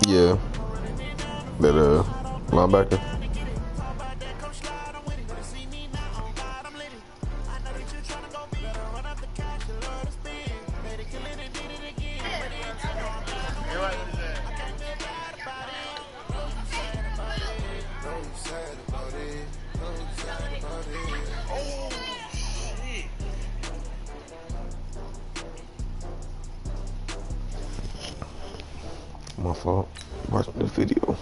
Yeah, that linebacker. My fault. Watching the video.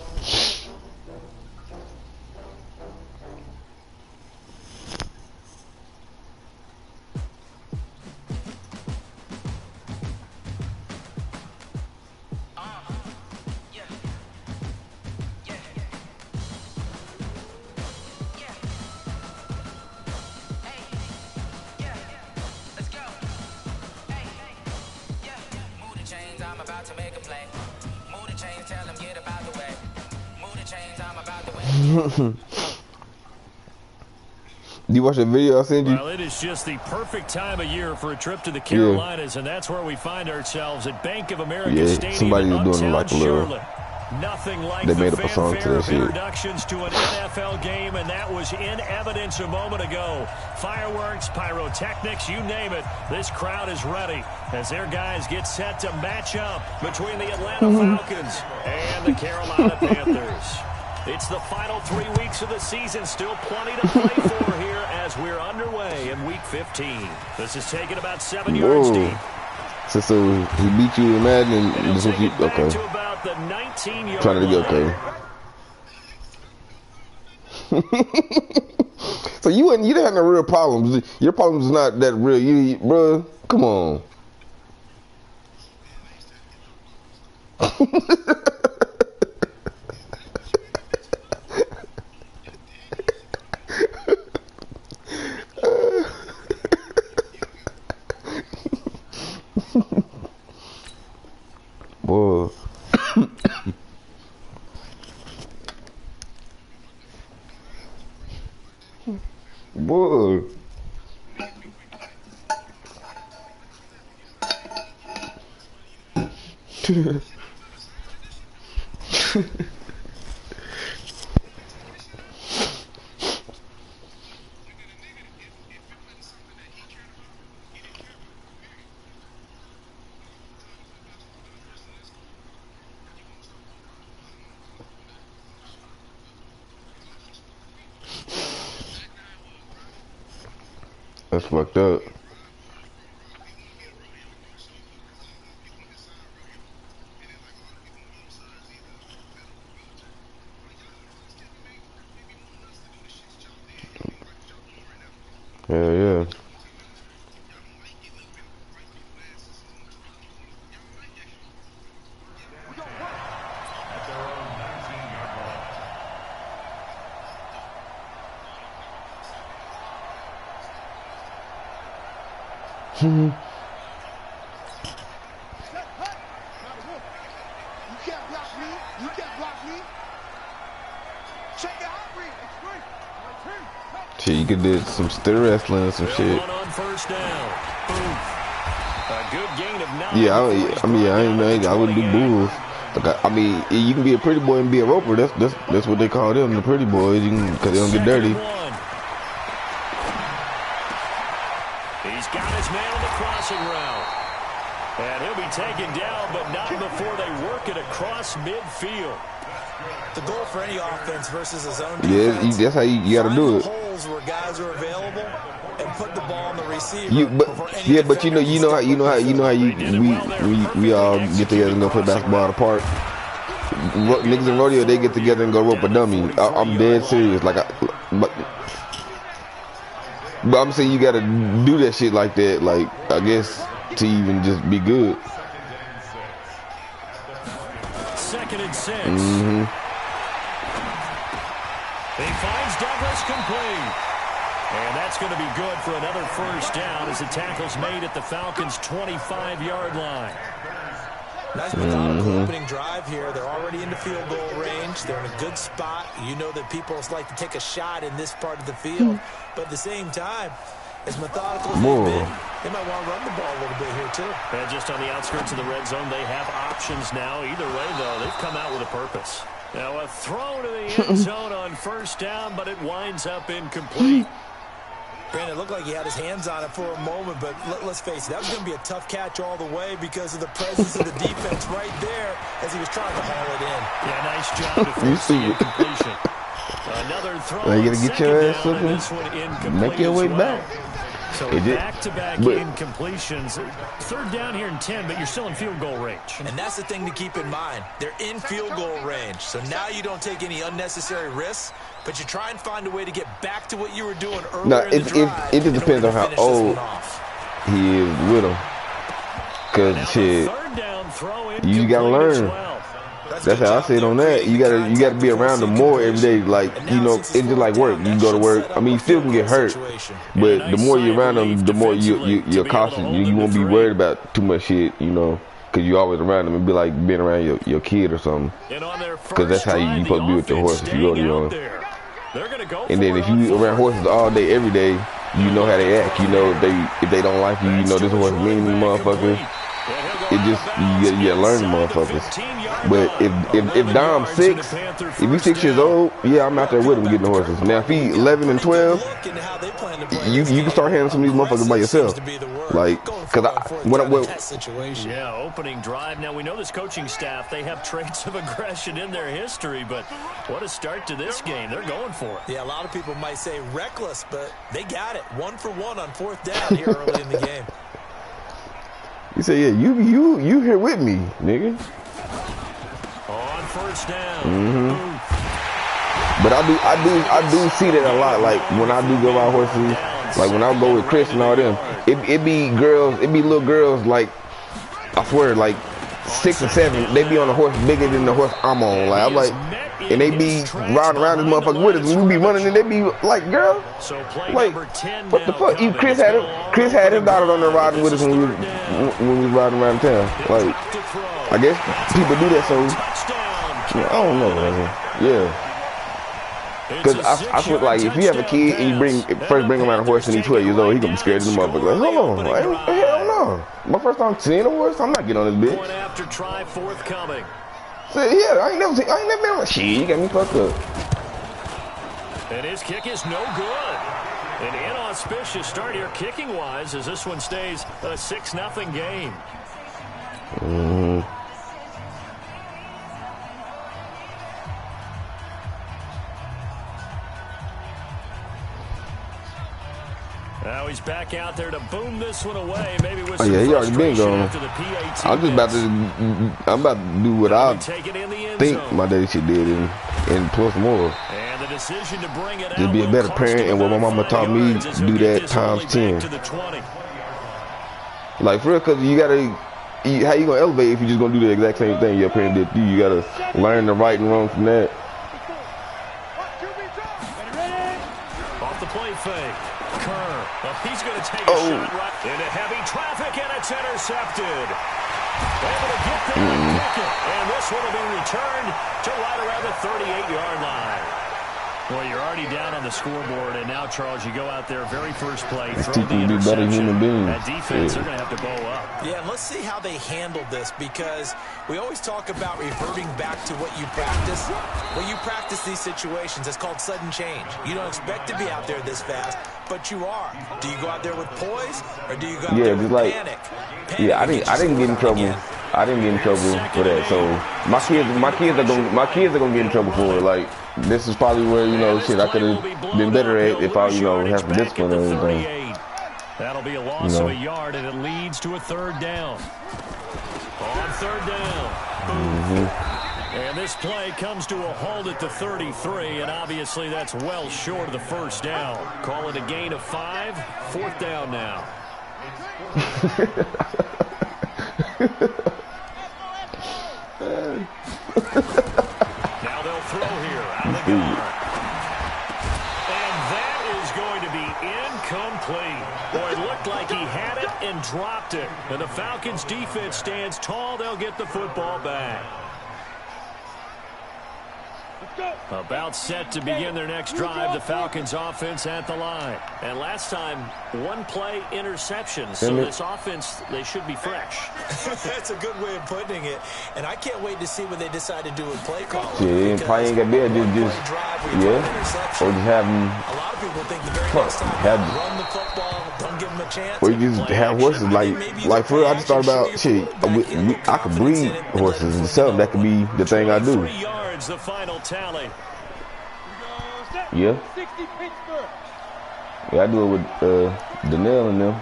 You watch the video I sent you? Well, it is just the perfect time of year for a trip to the Carolinas, and that's where we find ourselves at Bank of America Stadium. Somebody was doing like a little. Charlotte. Nothing like they the made up a song to that shit. Introductions to an NFL game, and that was in evidence a moment ago. Fireworks, pyrotechnics, you name it. This crowd is ready as their guys get set to match up between the Atlanta Falcons and the Carolina Panthers. It's the final 3 weeks of the season. Still plenty to play for here as we're underway in Week 15. This is taking about 7 yards deep. So he beat you in Madden, and this was you. Okay. To about the 19-yard Trying to be okay. So you didn't have no real problems. Your problems is not that real. Bro, come on. Boy. Boy. That's fucked up. Yeah. Shit, you could do some still wrestling and some shit. Yeah, I wouldn't do bulls. Like, I mean, you can be a pretty boy and be a roper. That's what they call them, the pretty boys. Because they don't get dirty. He's got his man on the crossing route. And he'll be taken down, but not before they work it across midfield. The goal for any offense versus his own defense. Yeah, that's how you got to do it. Holes where guys are available and put the ball on the receiver. But you know how we all get together and go play basketball at a park. Niggas in rodeo, they get together and go rope a dummy. I'm dead serious. But I'm saying you got to do that shit like that. Like, I guess to even just be good. 2nd and 6. He finds Douglas complete. And that's going to be good for another first down as the tackle's made at the Falcons' 25-yard line. Nice methodical opening drive here. They're already into field goal range. They're in a good spot. You know that people like to take a shot in this part of the field. But at the same time, as methodical as they've been, they might want to run the ball a little bit here, too. And just on the outskirts of the red zone, they have options now. Either way, though, they've come out with a purpose. Now a throw to the end zone on first down, but it winds up incomplete. Brandon, it looked like he had his hands on it for a moment, but let's face it, that was going to be a tough catch all the way because of the presence of the defense right there as he was trying to haul it in. Yeah, nice job to force the incompletion. Another throw. Now you got to get your ass up and make your way back. So back-to-back incompletions. Third down here in 10, but you're still in field goal range. And that's the thing to keep in mind. They're in field goal range. So now you don't take any unnecessary risks, but you try and find a way to get back to what you were doing earlier in the drive. It just depends on how old he is with him. Because, shit, you got to learn. That's how I see it on that. You gotta be around them more every day. Like, you know, it's just like work. You go to work. I mean, you still can get hurt, but the more you're around them, the more you're cautious. You won't be worried about too much shit, you know, because you're always around them. It'd be like being around your kid or something. Because that's how you're supposed to be with your horse if you go to your own. And then if you around horses all day, every day, you know how they act. You know if they don't like you, you know this horse mean to motherfuckers. It just you gotta learn the motherfuckers. But if Dom's 6, if he's 6 years old, yeah, I'm out there with him getting the horses. Now if he's 11 and 12, you can start handling some of these motherfuckers by yourself. Like, yeah, opening drive. Now we know this coaching staff, they have traits of aggression in their history, but what a start to this game. They're going for it. Yeah, a lot of people might say reckless, but they got it. 1 for 1 on 4th down here early in the game. You say, yeah, you here with me, nigga. On first down. But I do see that a lot. Like when I do go ride horses, like when I go with Chris and all them, it be little girls, like I swear, like 6 or 7, they be on a horse bigger than the horse I'm on. Like I'm like, and they be riding around this motherfucker with us, and we be running, and they be like, girl, like what the fuck? Chris had his daughter on there riding with us when we was riding around town. Like, I guess people do that, so I don't know, man. Yeah. Because I feel like if you have a kid and you first bring him on a horse and he's 12 years old, he gonna be scared of the motherfucker. Like, hold on, hell no. My first time seeing a horse, I'm not getting on this bitch. Point after try forthcoming. So, yeah, I ain't never been on shit. You got me fucked up. And his kick is no good. An inauspicious start here kicking-wise as this one stays a 6-0 game. Now he's back out there to boom this one away. Maybe with some he already been going. after the PAT I'm about to do what I think my daddy shit did and plus more. And the decision to bring it Just be a better parent, and what my mama taught me, do that times 10. Like for real, cause you gotta. How you gonna elevate if you just gonna do the exact same thing your parent did to you? You gotta learn the right and wrong from that. Off the play fake. Kerr. He's going to take a shot right into heavy traffic, and it's intercepted. Able to get there and kick it. And this one will be returned to right around the 38-yard line. Well, you're already down on the scoreboard, and now, Charles, you go out there, very first play, throw the interception. That defense, they're going to have to bow up. Yeah, and let's see how they handled this, because we always talk about reverting back to what you practice. When you practice these situations, it's called sudden change. You don't expect to be out there this fast, but you are. Do you go out there with poise, or do you go out there with panic? Yeah, I didn't get in trouble. I didn't get in trouble for that. So my kids are gonna get in trouble for it. Like, this is probably where, you know, shit, I could have been better at if I, you know, have some discipline and everything. That'll be a loss of a yard, and it leads to a 3rd down. On 3rd down. And this play comes to a halt at the 33, and obviously that's well short of the 1st down. Call it a gain of 5. 4th down now. Now they'll throw here out of the gun. And that is going to be incomplete. Boy, it looked like he had it and dropped it. And the Falcons defense stands tall. They'll get the football back. About set to begin their next drive, the Falcons offense at the line. And last time, one play interception. So this offense, they should be fresh. That's a good way of putting it. And I can't wait to see what they decide to do with play calling. Yeah, probably ain't got there. Just or just have them. A lot of people think the very next time run the football, don't give them a chance. Or you just have horses like for real. I just thought about shit. I could breed horses and sell them. That could be the thing I do. The final tally. Yeah. Yeah, I do it with Danielle and them.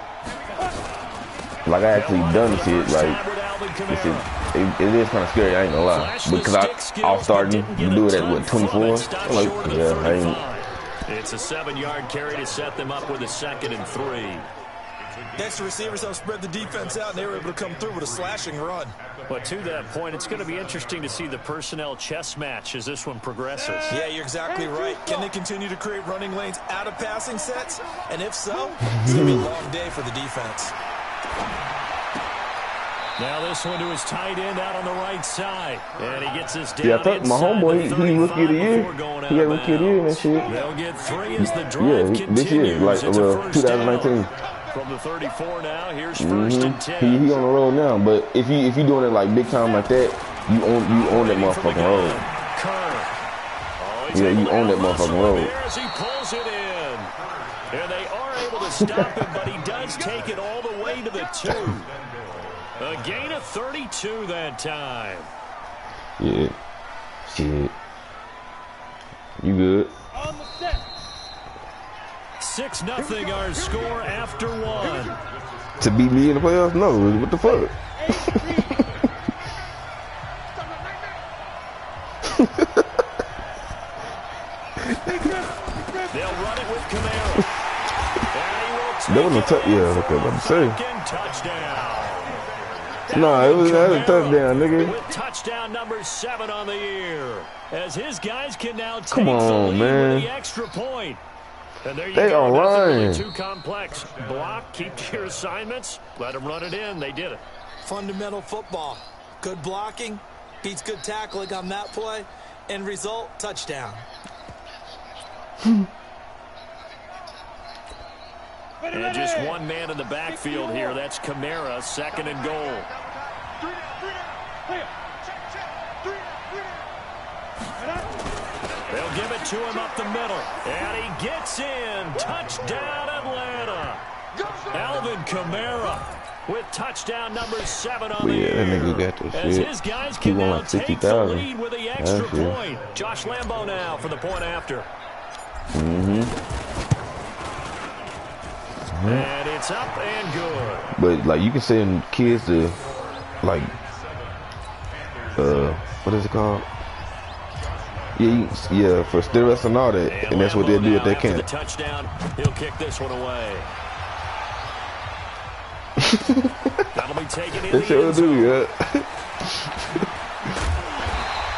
Like I actually done shit. Like it is kind of scary. I ain't gonna lie, because I was starting to do it at what 24. I'm like, yeah, I ain't. It's a 7-yard carry to set them up with a 2nd and 3. Next, the receivers have spread the defense out, and they were able to come through with a slashing run. But to that point, it's going to be interesting to see the personnel chess match as this one progresses. Yeah, you're exactly right. Can they continue to create running lanes out of passing sets? And if so, it's going to be a long day for the defense. Now this one to his tight end out on the right side. And he gets his down. Yeah, I thought my homeboy, he rookie of the year. He had rookie of the year and that shit. They'll get 3 as the drive continues. This year, like 2019. From the 34 now, here's 1st and 10. He on the road now, but if you doing it like big time like that, you own that motherfucking road. Yeah, you own that motherfucking road. As he pulls it in. And they are able to stop him, but he does take it all the way to the 2. A gain of 32 that time. Yeah. Shit. You good. 6-0 our score after 1. To beat me in the playoffs? No. What the fuck? They'll run it with Kamara. That wasn't a touchdown. Yeah, okay, about to say. Touchdown. No, it was a touchdown, nigga. With touchdown number 7 on the year. As his guys can now take Come on, the lead man. with the extra point. And there you They go. are Nothing really lying. too complex. Block, keep to your assignments, let them run it in. They did it. Fundamental football. Good blocking, beats good tackling on that play. End result, touchdown. And just one man in the backfield here. That's Kamara, 2nd and goal. They'll give it to him up the middle. And he gets in. Touchdown, Atlanta. Alvin Kamara with touchdown number 7 on the Yeah, that year. nigga got this As shit. his guys He can won now like take the 50,000. lead with the extra That's it. point. Josh Lambo now for the point after. And it's up and good. But like you can send kids to like what is it called? Yeah, for steroids and all that, and that's what they'll do if they can. can. The touchdown, he'll kick this one away. That'll be taken in They the sure end zone. do, yeah.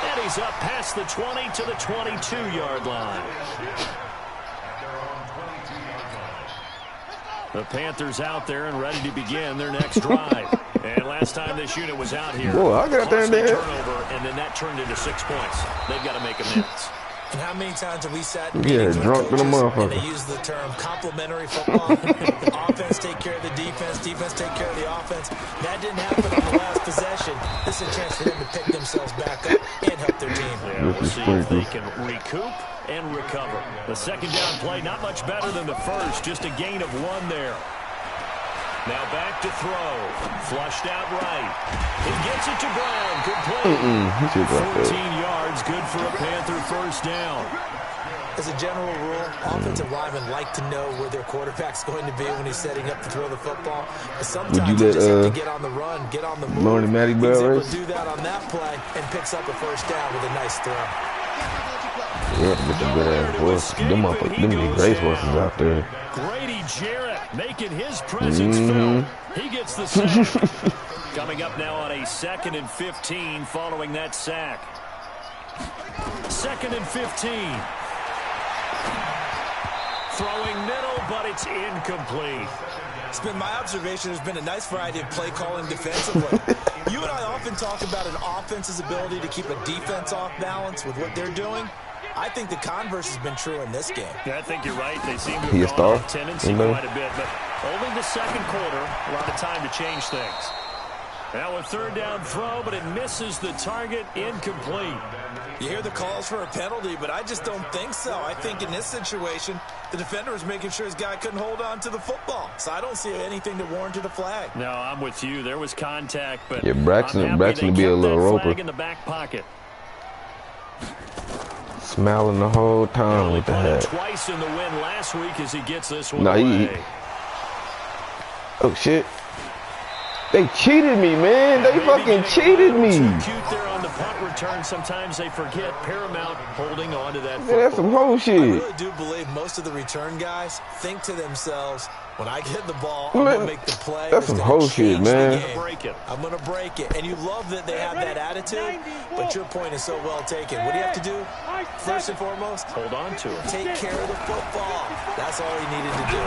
And he's up past the 20 to the 22-yard line. The Panthers out there and ready to begin their next drive. And last time this unit was out here, Boy, I got there, costly man. turnover, and then that turned into 6 points. They've got to make amends. And how many times have we sat in Yeah, meetings with drunk than a coaches motherfucker. and they use the term complementary football? Offense take care of the defense, defense take care of the offense. That didn't happen on the last possession. This is a chance for them to pick themselves back up and help their team. Yeah, we'll see if they can recoup and recover. The second down play, not much better than the first, just a gain of 1 there. Now back to throw. Flushed out right. He gets it to Brown. Good play. 14 yards. Good for a Panther first down. As a general rule, offensive linemen like to know where their quarterback's going to be when he's setting up to throw the football. But sometimes Would you you just have let, to get on the run, get on the move. Lauren and Matty He's Bell able race? to do that on that play and picks up a first down with a nice throw. Yeah, with the good ass horses. Them big race horses out there. Grady Jarrett making his presence felt. He gets the sack. Coming up now on a 2nd and 15 following that sack. 2nd and 15. Throwing middle, but it's incomplete. It's been my observation there's been a nice variety of play calling defensively. You and I often talk about an offense's ability to keep a defense off balance with what they're doing. I think the converse has been true in this game. Yeah, I think you're right. They seem to have gone off tendency quite a bit, but only the second quarter, a lot of time to change things. Now a third down throw, but it misses the target, incomplete. You hear the calls for a penalty, but I just don't think so. I think in this situation, the defender was making sure his guy couldn't hold on to the football. So I don't see anything that warranted a flag. No, I'm with you. There was contact, but yeah, Braxton would be a little roper. In the back pocket. Smiling the whole time with the hat. Twice in the win last week as he gets this one away. Oh shit. They cheated me, man. They fucking cheated me. Cute there on the punt return. Sometimes they forget Paramount holding on to that football. Yeah, that's some whole shit. I really do believe most of the return guys think to themselves, when I get the ball, I'm going to make the play. That's some whole shit, man. I'm going to break it. And you love that they have that attitude, but your point is so well taken. What do you have to do? First and foremost, hold on to it. Take care of the football. That's all he needed to do.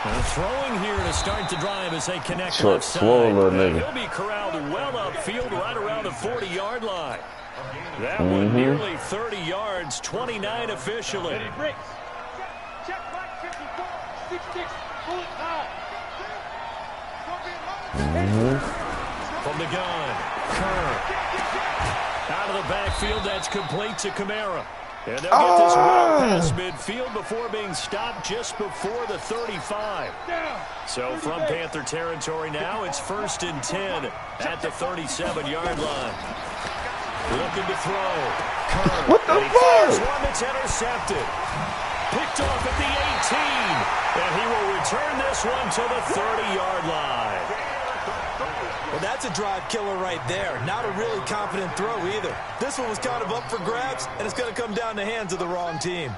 And throwing here to start the drive as they connect short, left side. He'll be corralled well upfield right around the 40-yard line. That one nearly 30 yards, 29 officially. From the gun, Kerr. Out of the backfield, that's complete to Kamara. And they'll get this well past midfield before being stopped just before the 35. So from Panther territory now, it's 1st and 10 at the 37-yard line. Looking to throw. Kerr. What the fuck? One that's intercepted. Picked off at the 18. And he will return this one to the 30-yard line. Well, that's a drive killer right there. Not a really confident throw either. This one was kind of up for grabs, and it's going to come down the hands of the wrong team.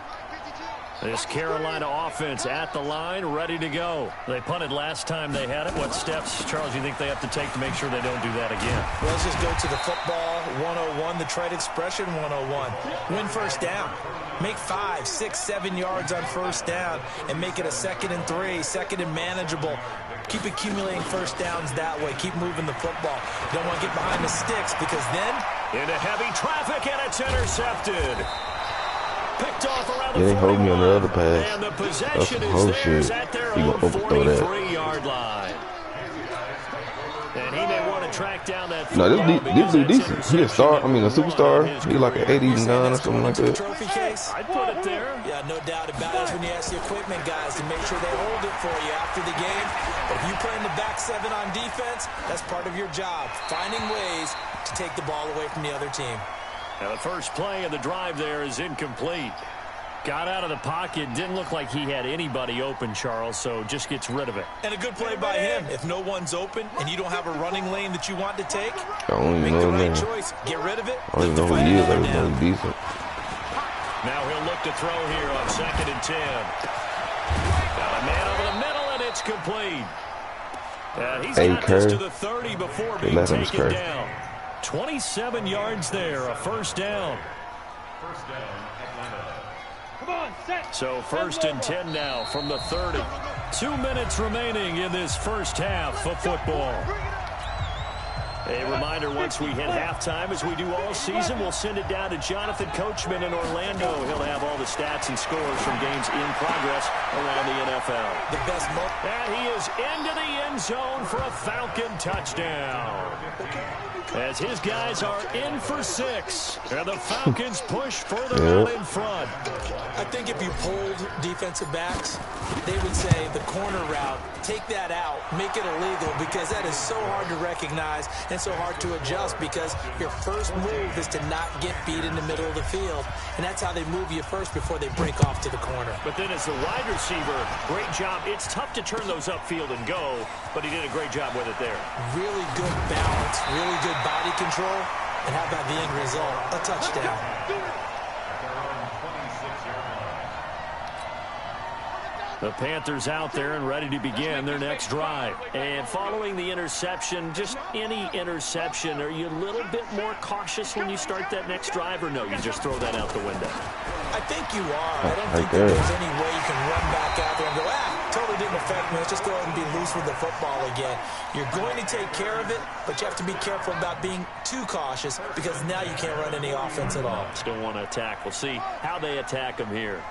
This Carolina offense at the line, ready to go. They punted last time they had it. What steps, Charles, do you think they have to take to make sure they don't do that again? Well, let's just go to the football 101, the trade expression 101. Win first down. Make 5, 6, 7 yards on first down and make it a 2nd and 3, 2nd and manageable. Keep accumulating first downs that way. Keep moving the football. You don't want to get behind the sticks because then... into heavy traffic, and it's intercepted. Picked off around the they hold me on the other pass. And the That's possession some whole is theirs shit. at their He own gonna overthrow that. 43-yard line. And he may want to track down that. No, this dude decent. He a star. I mean, a superstar. He like an 80s gun or something like that. Trophy case. I'd put it there. Yeah, no doubt about it. When you ask the equipment guys to make sure they hold it for you after the game. But if you play in the back 7 on defense, that's part of your job. Finding ways to take the ball away from the other team. Now the first play of the drive there is incomplete. Got out of the pocket. Didn't look like he had anybody open, Charles, so just gets rid of it. And a good play by him. If no one's open and you don't have a running lane that you want to take, I don't even make know the his right name. choice. Get rid of it. I don't even know who he is. I just know he's decent. Now he'll look to throw here on 2nd and 10. Got a man over the middle, and it's complete. He's got this to the 30 before being taken down. 27 yards there, a first down. So 1st and 10 now from the 30. 2 minutes remaining in this first half of football. A reminder, once we hit halftime, as we do all season, we'll send it down to Jonathan Coachman in Orlando. He'll have all the stats and scores from games in progress around the NFL. The best moment. And he is into the end zone for a Falcon touchdown. As his guys are in for 6. And the Falcons push further out in front. I think if you polled defensive backs, they would say the corner route, take that out, make it illegal, because that is so hard to recognize and so hard to adjust, because your first move is to not get beat in the middle of the field. And that's how they move you first before they break off to the corner. But then as the wide receiver, great job. It's tough to turn those upfield and go, but he did a great job with it there. Really good balance, really good body control. And how about the end result? A touchdown. The Panthers out there and ready to begin their next drive. And following the interception, just any interception, are you a little bit more cautious when you start that next drive, or no, you just throw that out the window? I think you are. I don't think that there's any way you can run back out there and go, totally didn't affect me. Let's just go ahead and be loose with the football again. You're going to take care of it, but you have to be careful about being too cautious because now you can't run any offense at all. Still want to attack. We'll see how they attack him here.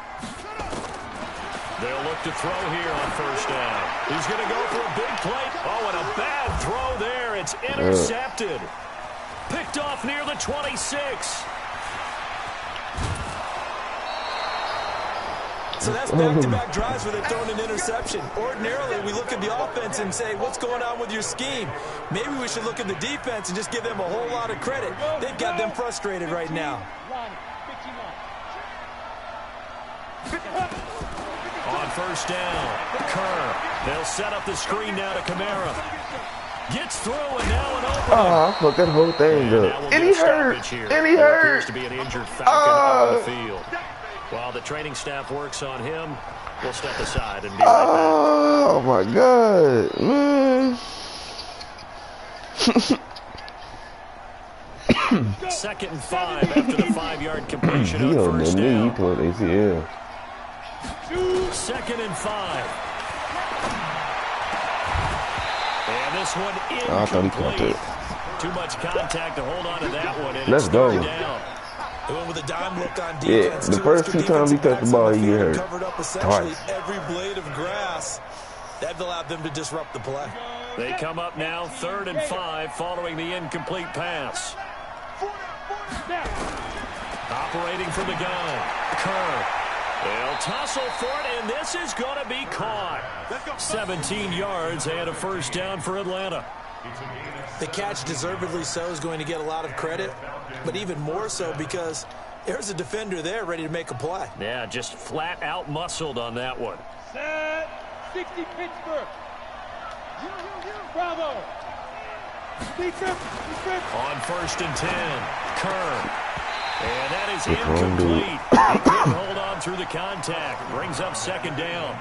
They'll look to throw here on first down. He's going to go for a big play. Oh, and a bad throw there. It's intercepted. Picked off near the 26. So that's back-to-back drives where they're throwing an interception. Ordinarily, we look at the offense and say, what's going on with your scheme? Maybe we should look at the defense and just give them a whole lot of credit. They've got them frustrated right now. On first down, Kerr. They'll set up the screen now to Kamara. Gets through and now an opening. I fucked that whole thing up. And he hurt. And he hurt. Appears to be an injured Falcon on the field. While the training staff works on him, we'll step aside and be right back. Oh my God, man. 2nd and 5 after the 5-yard completion on first down. 2nd and 5. And this one incomplete. Too much contact to hold on to that one. And let's go. Down. With a dime look on defense. Yeah, the first 2 times he touched the ball, he get hurt. Covered up essentially every blade of grass. That allowed them to disrupt the play. They come up now 3rd and 5 following the incomplete pass. Operating from the gun, Kerr. They'll tussle for it, and this is going to be caught. 17 yards and a first down for Atlanta. The catch, deservedly so, is going to get a lot of credit, but even more so because there's a defender there ready to make a play. Yeah, just flat out muscled on that one. Set 60 Pittsburgh. Bravo. On 1st and 10, Kerr. And that is incomplete. He couldn't hold on through the contact. Brings up 2nd down.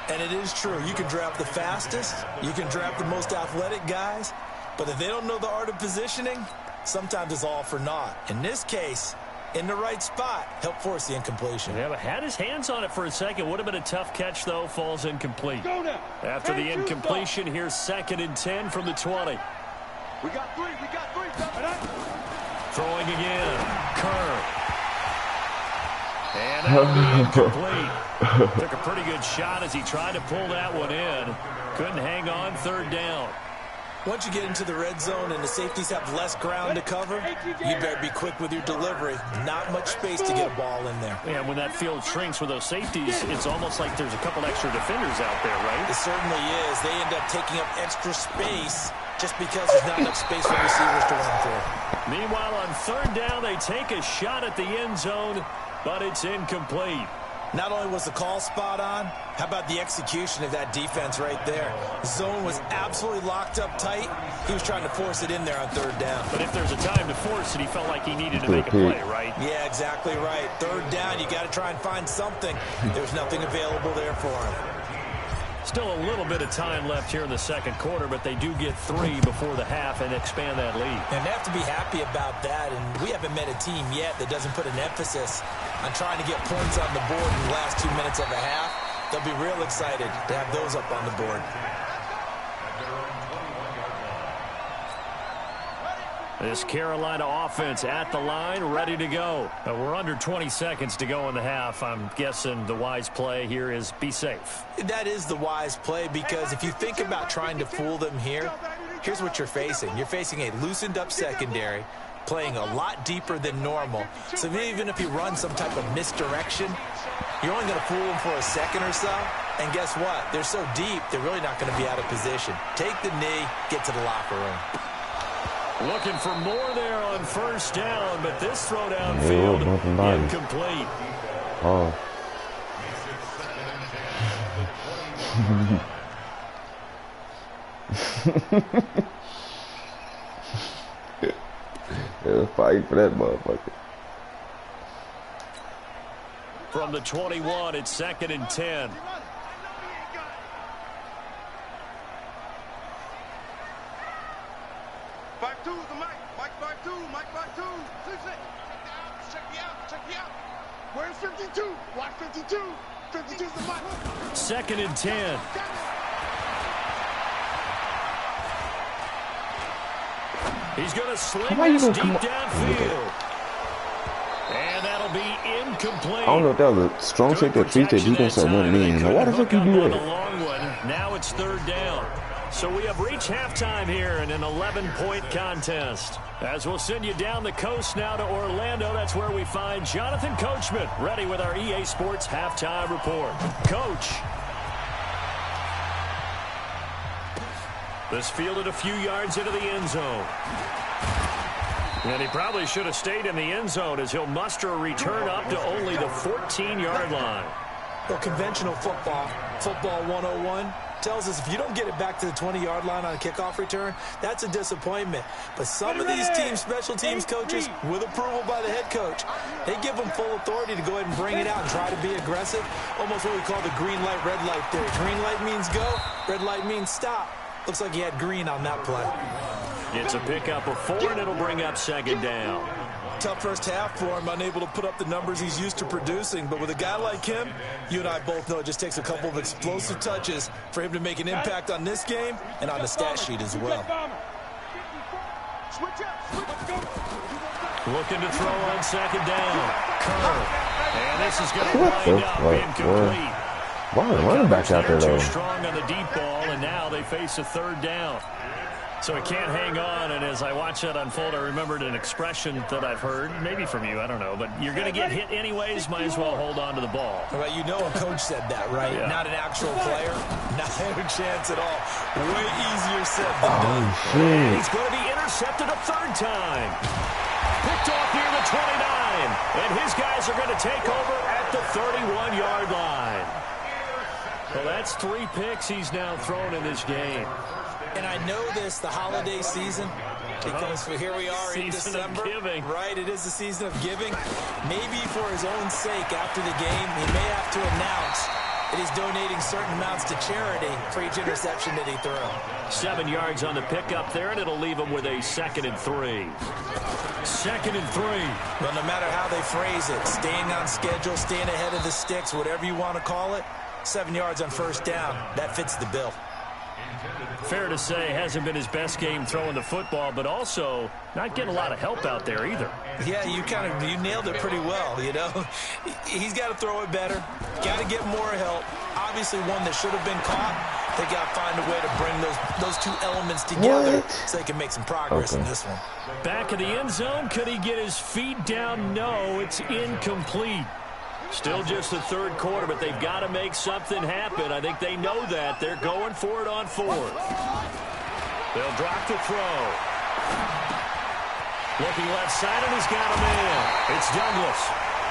And it is true. You can draft the fastest. You can draft the most athletic guys. But if they don't know the art of positioning, sometimes it's all for naught. In this case, in the right spot, help force the incompletion. Yeah, but had his hands on it for a second. Would have been a tough catch, though. Falls incomplete. After the incompletion, here's 2nd and 10 from the 20. We got 3. Throwing again. Kerr. And that'll be incomplete. Took a pretty good shot as he tried to pull that one in. Couldn't hang on 3rd down. Once you get into the red zone and the safeties have less ground to cover, you better be quick with your delivery. Not much space to get a ball in there. Yeah, when that field shrinks with those safeties, it's almost like there's a couple extra defenders out there, right? It certainly is. They end up taking up extra space just because there's not enough space for receivers to run through. Meanwhile, on 3rd down, they take a shot at the end zone, but it's incomplete. Not only was the call spot on, how about the execution of that defense right there? Zone was absolutely locked up tight. He was trying to force it in there on 3rd down. But if there's a time to force it, he felt like he needed to make a play, right? Yeah, exactly right. 3rd down, you got to try and find something. There's nothing available there for him. Still a little bit of time left here in the 2nd quarter, but they do get 3 before the half and expand that lead. And they have to be happy about that, and we haven't met a team yet that doesn't put an emphasis on trying to get points on the board in the last 2 minutes of a half. They'll be real excited to have those up on the board. This Carolina offense at the line, ready to go. We're under 20 seconds to go in the half. I'm guessing the wise play here is be safe. That is the wise play because if you think about trying to fool them here, here's what you're facing. You're facing a loosened up secondary, playing a lot deeper than normal. So even if you run some type of misdirection, you're only going to fool them for a second or so. And guess what? They're so deep, they're really not going to be out of position. Take the knee, get to the locker room. Looking for more there on 1st down, but this throw downfield incomplete. Oh. Yeah, fight for that motherfucker. From the 21, it's 2nd and 10. 2, the mic. Mic by 2, mic by 2. Check me out. Where's 52? Watch 52. 52's the mic. 2nd and 10. He's going to sling this deep downfield. And that'll be incomplete. I don't know if that was a strong safety or free safety. He gonna start running in. Now, why the fuck you do that? Long one. Now it's 3rd down. So we have reached halftime here in an 11-point contest. As we'll send you down the coast now to Orlando, that's where we find Jonathan Coachman ready with our EA Sports halftime report. Coach. This fielded a few yards into the end zone. And he probably should have stayed in the end zone as he'll muster a return up to only the 14-yard line. Well, conventional football 101, tells us if you don't get it back to the 20-yard line on a kickoff return, that's a disappointment. But some of these teams, special teams coaches, with approval by the head coach, they give them full authority to go ahead and bring it out and try to be aggressive. Almost what we call the green light, red light theory. Green light means go, red light means stop. Looks like he had green on that play. It's a pickup of 4, and it'll bring up 2nd down. Tough first half for him, unable to put up the numbers he's used to producing. But with a guy like him, you and I both know it just takes a couple of explosive touches for him to make an impact on this game and on the stat sheet as well. Looking to throw on 2nd down. Kerr. And this is going to wind up incomplete. Why are the running backs out there, though? Too strong on the deep ball, and now they face a 3rd down. So he can't hang on, and as I watch that unfold, I remembered an expression that I've heard, maybe from you, I don't know, but you're going to get hit anyways, might as well hold on to the ball. Well, you know a coach said that, right? Yeah. Not an actual player, not a chance at all. Way easier said than done. And he's going to be intercepted a 3rd time. Picked off near the 29, and his guys are going to take over at the 31-yard line. Well, that's 3 picks he's now thrown in this game. And I know this, the holiday season, because here we are in December. Right, it is the season of giving. Maybe for his own sake, after the game, he may have to announce that he's donating certain amounts to charity for each interception that he threw. 7 yards on the pickup there, and it'll leave him with a 2nd and 3. 2nd and 3. Well, no matter how they phrase it, staying on schedule, staying ahead of the sticks, whatever you want to call it, 7 yards on 1st down, that fits the bill. Fair to say, hasn't been his best game throwing the football, but also not getting a lot of help out there either. Yeah, you nailed it pretty well, you know. He's got to throw it better, got to get more help. Obviously one that should have been caught. They got to find a way to bring those 2 elements together so they can make some progress in this one. Back of the end zone, could he get his feet down? No, it's incomplete. Still just the 3rd quarter, but they've got to make something happen. I think they know that. They're going for it on 4th. They'll drop the throw. Looking left side, and he's got a man. It's Douglas.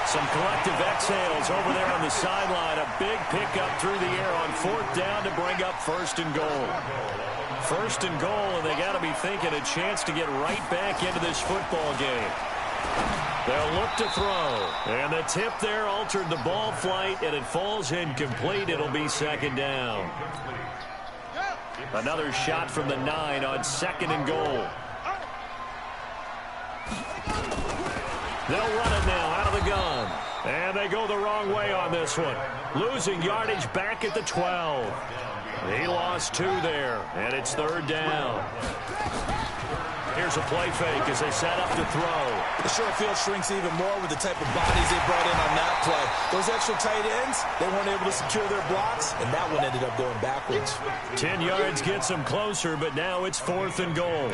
Some collective exhales over there on the sideline. A big pickup through the air on 4th down to bring up 1st and goal. 1st and goal, and they got to be thinking a chance to get right back into this football game. They'll look to throw. And the tip there altered the ball flight, and it falls incomplete. It'll be 2nd down. Another shot from the 9 on 2nd and goal. They'll run it now out of the gun. And they go the wrong way on this one. Losing yardage back at the 12. He lost 2 there, and it's 3rd down. Here's a play fake as they set up to throw. The short field shrinks even more with the type of bodies they brought in on that play. Those extra tight ends, they weren't able to secure their blocks, and that one ended up going backwards. 10 yards gets them closer, but now it's 4th and goal.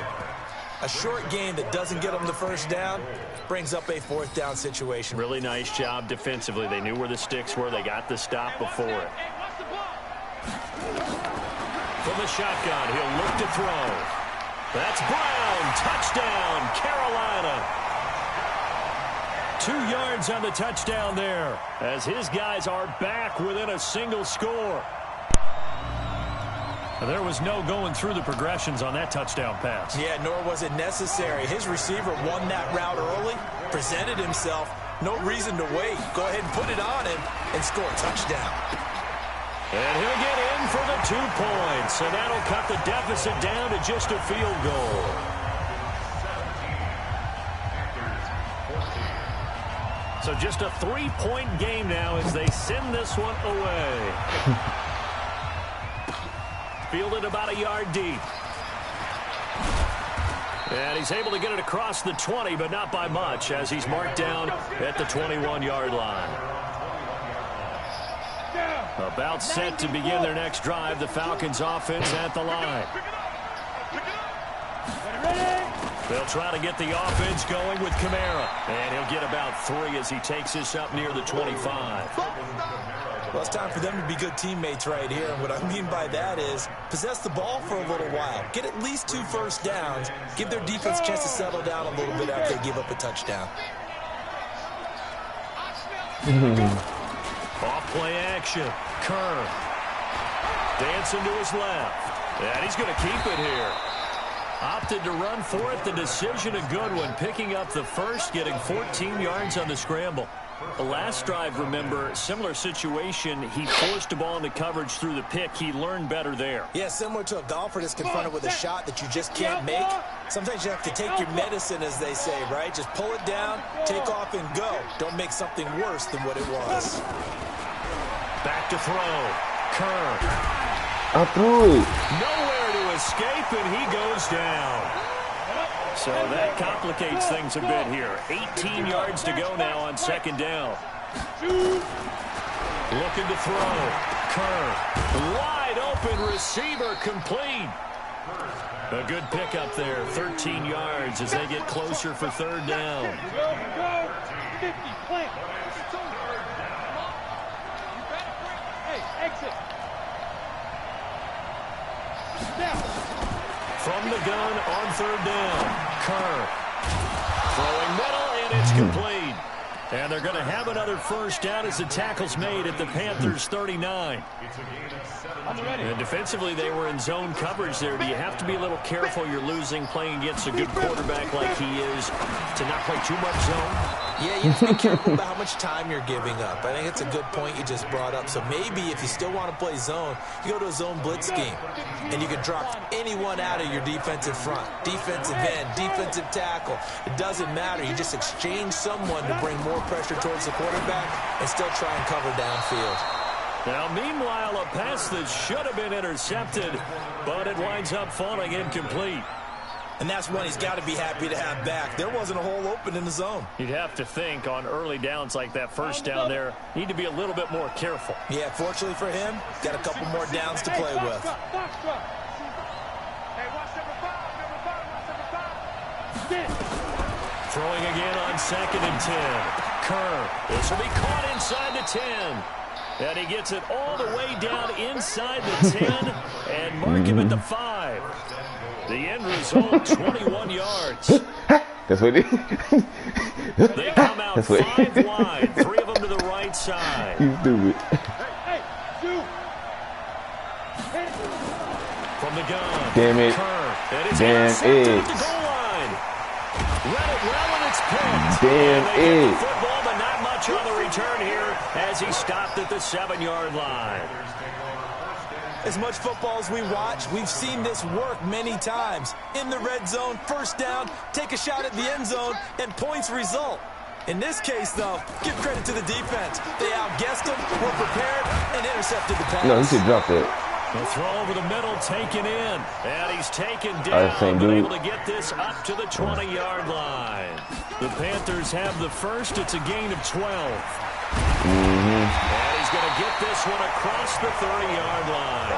A short game that doesn't get them the 1st down brings up a 4th down situation. Really nice job defensively. They knew where the sticks were. They got the stop before it. From the shotgun, he'll look to throw. That's Brown. Touchdown, Carolina. 2 yards on the touchdown there as his guys are back within a single score. There was no going through the progressions on that touchdown pass. Yeah, nor was it necessary. His receiver won that route early, presented himself. No reason to wait. Go ahead and put it on him and score a touchdown. And he'll get in for the 2 points, and that'll cut the deficit down to just a field goal. So just a 3-point game now as they send this one away. Fielded about a yard deep. And he's able to get it across the 20, but not by much, as he's marked down at the 21-yard line. About set to begin their next drive. The Falcons offense at the line. They'll try to get the offense going with Kamara. And he'll get about 3 as he takes this up near the 25. Well, it's time for them to be good teammates right here. And what I mean by that is possess the ball for a little while. Get at least 2 first downs. Give their defense a chance to settle down a little bit after they give up a touchdown. Off play action. Kerr dancing to his left. And he's going to keep it here. Opted to run for it. The decision a good one. Picking up the first, getting 14 yards on the scramble. The last drive, remember, similar situation. He forced the ball into coverage through the pick. He learned better there. Yeah, similar to a golfer that's confronted with a shot that you just can't make. Sometimes you have to take your medicine, as they say, right? Just pull it down, take off, and go. Don't make something worse than what it was. Back to throw. Kerr. I threw it. Nowhere to escape, and he goes down. So that complicates things a bit here. 18 yards to go now on second down. Looking to throw. Kerr. Wide open receiver complete. A good pickup there. 13 yards as they get closer for third down. Go. 50, plant. Hey, exit. From the gun on third down. Kerr throwing middle, and it's complete. And they're going to have another first down as the tackle's made at the Panthers' 39. And defensively, they were in zone coverage there. Do you have to be a little careful? You're losing playing against a good quarterback like he is to not play too much zone? Yeah, you have to be careful about how much time you're giving up. I think it's a good point you just brought up. So maybe if you still want to play zone, you go to a zone blitz scheme. And you can drop anyone out of your defensive front. Defensive end, defensive tackle. It doesn't matter. You just exchange someone to bring more pressure towards the quarterback and still try and cover downfield. Now, meanwhile, a pass that should have been intercepted, but it winds up falling incomplete. And that's one he's got to be happy to have back. There wasn't a hole open in the zone. You'd have to think on early downs like that first down there, need to be a little bit more careful. Yeah, fortunately for him, got a couple more downs to play with. Throwing again on 2nd and 10. Kerr, this will be caught inside the 10. And he gets it all the way down inside the 10 and mark him at the 5. The end result, 21 yards. That's what it is. They come out 5 wide, 3 of them to the right side. You stupid. From the gun. Damn it. Kerr, and it's Damn intercepted it. at the goal line. Read it well, and it's picked. Damn and they get it. the football, but not much on the return here as he stopped at the 7-yard line. As much football as we watch, we've seen this work many times. In the red zone, first down, take a shot at the end zone, and points result. In this case, though, give credit to the defense. They outguessed them, were prepared, and intercepted the pass. No, he should drop that. The throw over the middle, taken in. And he's taken down, but able to get this up to the 20-yard line. The Panthers have the first. It's a gain of 12. And he's going to get this one across the 30-yard line.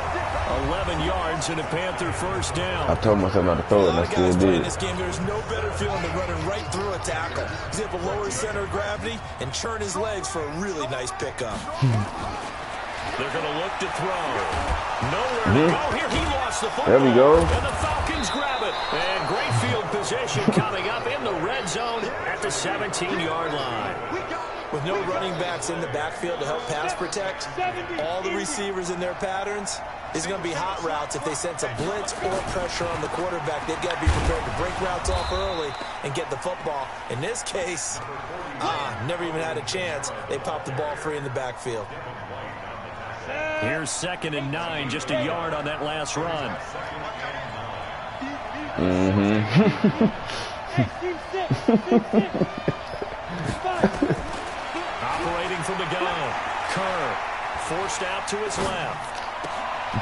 11 yards and a Panther first down. I told myself not to throw it, and I still did. In this game, there's no better feeling than running right through a tackle. He's able to lower his center of gravity and churn his legs for a really nice pickup. They're going to look to throw. Nowhere to go here. He lost the football. There we go. And the Falcons grab it. And great field position coming up in the red zone at the 17-yard line. With no running backs in the backfield to help pass protect, all the receivers in their patterns, is going to be hot routes if they sense a blitz or pressure on the quarterback. They've got to be prepared to break routes off early and get the football. In this case, never even had a chance. They popped the ball free in the backfield. Here's 2nd and 9, just a yard on that last run. Kerr forced out to his left.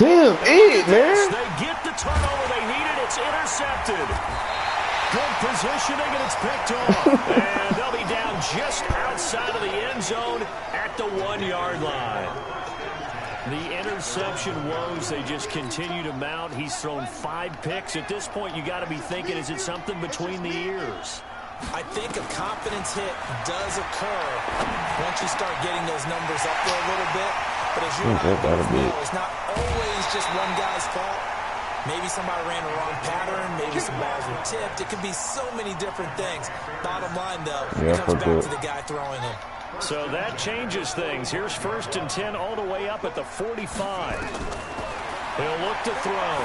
Damn it, man. They get the turnover they needed. It's intercepted. Good positioning, and it's picked off. And they'll be down just outside of the end zone at the 1-yard line. The interception woes, they just continue to mount. He's thrown 5 picks. At this point, you got to be thinking, is it something between the ears? I think a confidence hit does occur once you start getting those numbers up there a little bit. But as you know, it's not always just one guy's fault. Maybe somebody ran the wrong pattern. Maybe some balls were tipped. It could be so many different things. Bottom line, though, it comes back to the guy throwing them. So that changes things. Here's 1st and 10 all the way up at the 45. He'll look to throw.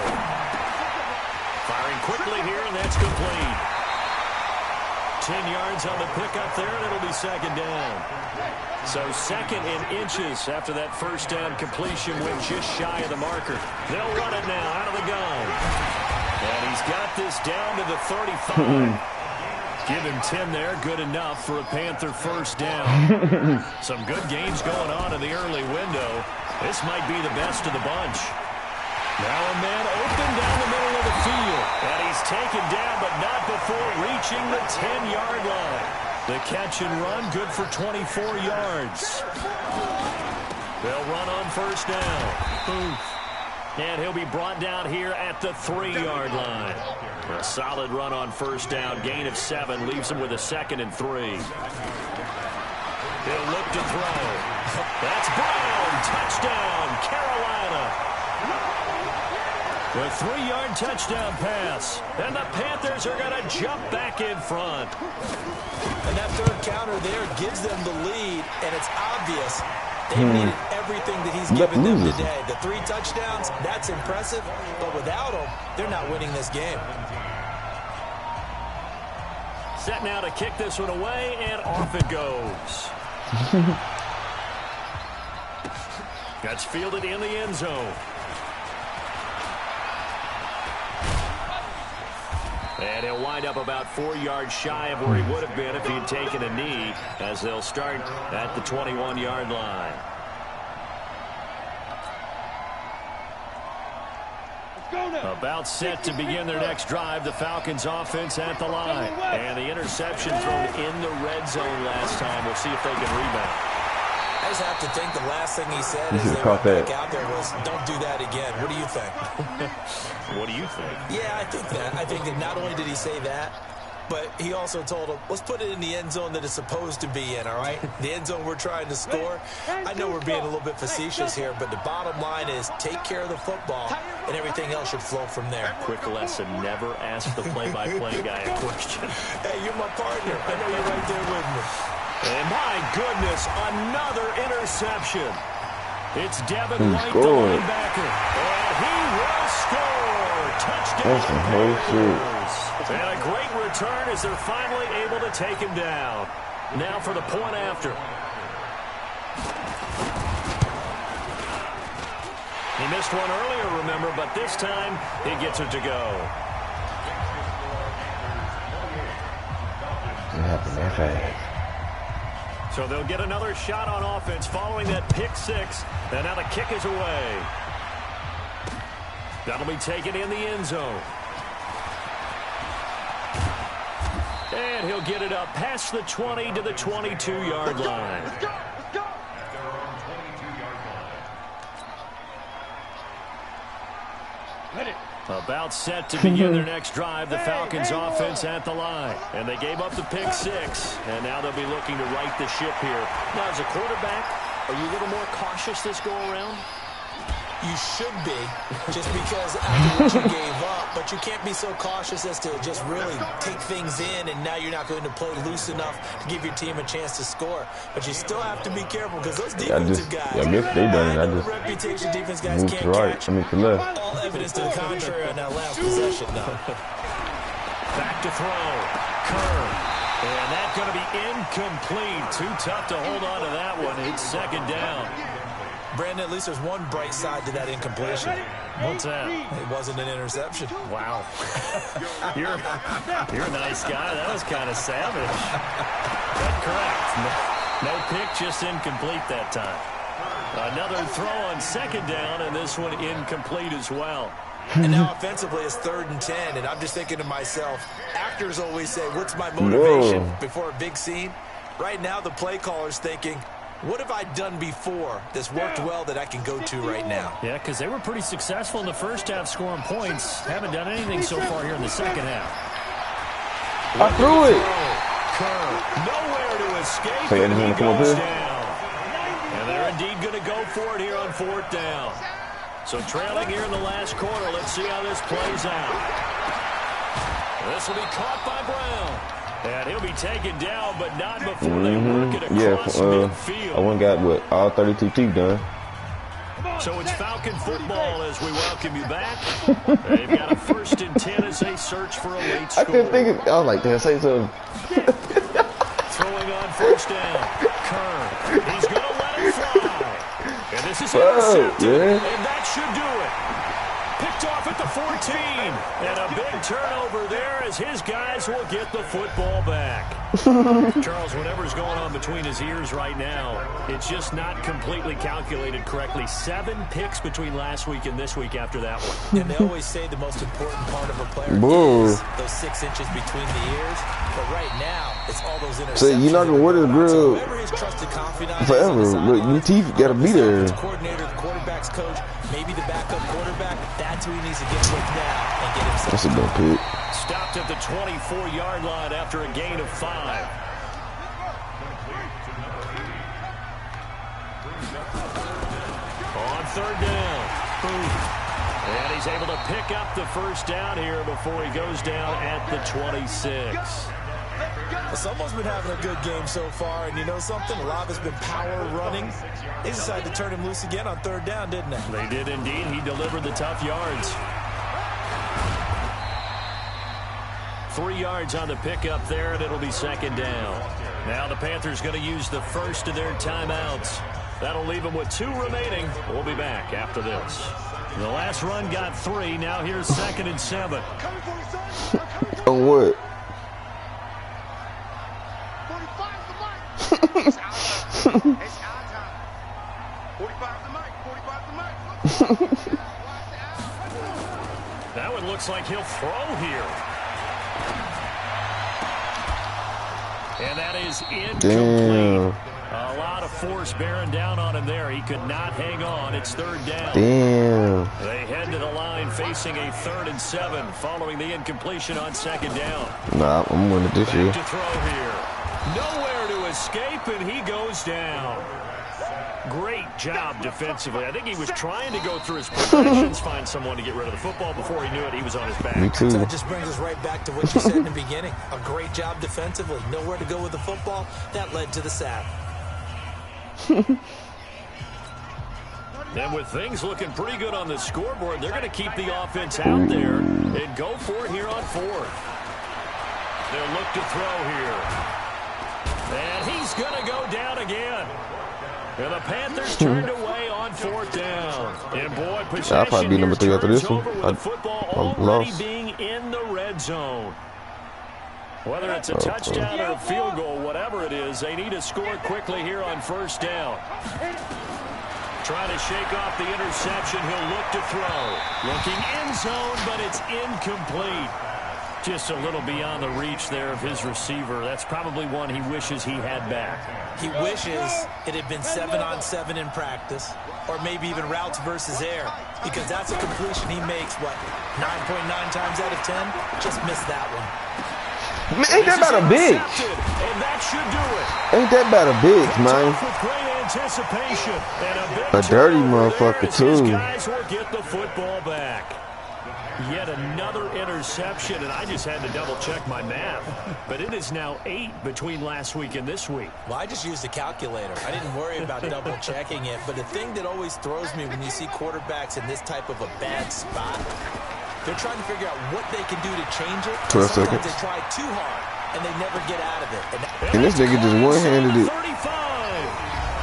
Firing quickly here, and that's complete. 10 yards on the pickup there, and it'll be 2nd down. So 2nd in inches after that 1st down completion went just shy of the marker. They'll run it now out of the gun. And he's got this down to the 35. Give him 10 there, good enough for a Panther 1st down. Some good games going on in the early window. This might be the best of the bunch. Now a man open down the middle of the field. And he's taken down, but not before reaching the 10-yard line. The catch and run, good for 24 yards. They'll run on 1st down. And he'll be brought down here at the 3-yard line. A solid run on 1st down. Gain of 7 leaves him with a 2nd and 3. He'll look to throw. That's Brown. Touchdown, Carolina. The 3-yard touchdown pass. And the Panthers are going to jump back in front. And that 3rd counter there gives them the lead, and it's obvious they needed everything that he's given them today. The 3 touchdowns, that's impressive, but without him, they're not winning this game. Set now to kick this one away, and off it goes. That's fielded in the end zone. And he'll wind up about 4 yards shy of where he would have been if he had taken a knee, as they'll start at the 21-yard line. About set to begin their next drive, the Falcons offense at the line. And the interception thrown in the red zone last time. We'll see if they can rebound. I just have to think the last thing he said as they went back out there was, don't do that again. What do you think? What do you think? Yeah, I think that. I think that not only did he say that, but he also told him, let's put it in the end zone that it's supposed to be in, all right? The end zone we're trying to score. I know we're being a little bit facetious here, but the bottom line is take care of the football, and everything else should flow from there. Quick lesson, never ask the play-by-play guy a question. Hey, you're my partner. I know you're right there with me. And my goodness, another interception. It's Devin White, the linebacker. And he will score. Touchdown. And a great return as they're finally able to take him down. Now for the point after. He missed one earlier, remember, but this time he gets it to go. It happened that fast. So they'll get another shot on offense following that pick 6. And now the kick is away. That'll be taken in the end zone. And he'll get it up past the 20 to the 22-yard line. Let's go. About set to begin their next drive, the Falcons offense at the line. And they gave up the pick 6, and now they'll be looking to right the ship here. Now, as a quarterback, are you a little more cautious this go-around? You should be, just because after what you gave up, but you can't be so cautious as to just really take things in, and now you're not going to play loose enough to give your team a chance to score. But you still have to be careful, because those defensive guys, I guess they done it. I just reputation defense guys moved can't to right. catch. I mean to left. All evidence to the contrary on that last possession, though. Back to throw. Kerr. And that's going to be incomplete. Too tough to hold on to that one. It's 2nd down. Brandon, at least there's one bright side to that incompletion. What's that? It wasn't an interception. Wow. You're a nice guy. That was kind of savage. But correct. No pick, just incomplete that time. Another throw on second down, and this one incomplete as well. And now offensively it's 3rd and 10, and I'm just thinking to myself, actors always say, what's my motivation before a big scene? Right now the play caller's thinking, what have I done before that's worked well that I can go to right now? Yeah, because they were pretty successful in the first half scoring points. Haven't done anything so far here in the second half. I threw it. Kerr, nowhere to escape, So you and just he want to come up goes here? down. And they're indeed going to go for it here on 4th down. So trailing here in the last quarter. Let's see how this plays out. This will be caught by Brown. And he'll be taken down, but not before they work it across midfield. I went got what, all 32 teeth done. So it's Falcon football as we welcome you back. They've got a 1st and 10 as they search for a late score. I couldn't think of. I was like, damn, say something. Throwing on 1st down. Kerr. He's going to let it fly. And this is intercepted. And that should do it. Picked off at the 14. And a big turnover there as his guys will get the football back. Charles, whatever's going on between his ears right now, it's just not completely calculated correctly. 7 picks between last week and this week after that one. And they always say the most important part of a player is those 6 inches between the ears. But right now, it's all those interceptions. So you're not going to wear this grill forever. Look, your teeth got to be there. The coordinator, the quarterback's coach, maybe the backup quarterback, that's who he needs to get with now and get himself. That's a good pick. Stopped at the 24-yard line after a gain of 5. On 3rd down. And he's able to pick up the 1st down here before he goes down at the 26. Someone's been having a good game so far, and you know something? A lot of it's been power running. They decided to turn him loose again on 3rd down, didn't they? They did indeed. He delivered the tough yards. 3 yards on the pickup there, and it'll be 2nd down. Now the Panthers going to use the first of their timeouts. That'll leave them with 2 remaining. We'll be back after this. The last run got 3. Now here's 2nd and 7. On what? It's our time. It's our time. 45 the mic. 45 the mic. That one looks like he'll throw here. And that is incomplete. A lot of force bearing down on him there. He could not hang on. It's 3rd down. Damn. They head to the line facing a 3rd and 7 following the incompletion on 2nd down. Nah, I'm winning this year. Back to throw here. Nowhere to escape, and he goes down. Great job defensively. I think he was trying to go through his progressions, find someone to get rid of the football. Before he knew it, he was on his back. Me too. So that just brings us right back to what you said in the beginning. A great job defensively. Nowhere to go with the football. That led to the sack. And with things looking pretty good on the scoreboard, they're going to keep the offense out there and go for it here on 4th. They'll look to throw here. And he's going to go down again. And the Panthers turned away on 4th down. And boy, possession I'll probably be number 3 after this one. with the football already being in the red zone. Whether it's a touchdown or a field goal, whatever it is, they need to score quickly here on 1st down. Trying to shake off the interception. He'll look to throw. Looking end zone, but it's incomplete. Just a little beyond the reach there of his receiver. That's probably one he wishes he had back. He wishes it had been 7-on-7 in practice, or maybe even routes versus air, because that's a completion he makes, what, 9.9 times out of 10? Just missed that one. Man, ain't that about a big? And that should do it. Ain't that about a big, man? With great anticipation and A dirty motherfucker, too. These guys will get the football back. Yet another interception, and I just had to double-check my math. But it is now 8 between last week and this week. Well, I just used a calculator. I didn't worry about double-checking it. But the thing that always throws me when you see quarterbacks in this type of a bad spot, they're trying to figure out what they can do to change it. 12 Sometimes seconds. they try too hard, and they never get out of it. And this nigga just one-handed it. 35.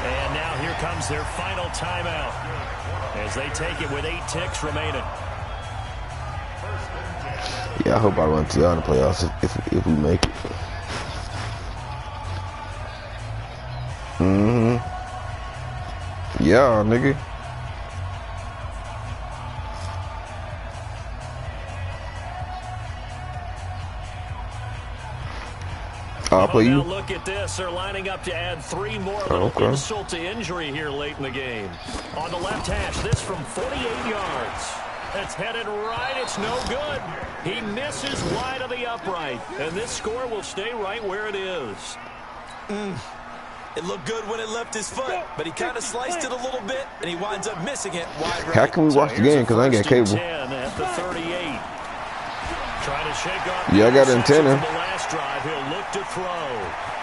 And now here comes their final timeout as they take it with 8 ticks remaining. Yeah, I hope I run to y'all in the playoffs if we make it. Yeah, nigga. I'll play you. Now look at this. They're lining up to add 3 more. Little insult to injury here late in the game. On the left hash, this from 48 yards. It's headed right. It's no good. He misses wide of the upright. And this score will stay right where it is. It looked good when it left his foot, but he kind of sliced it a little bit, and he winds up missing it wide right. How can we watch the game? Because I ain't got cable. 10 at the 38. Trying to shake off. Yeah, I got an antenna. The last drive, he'll look to throw.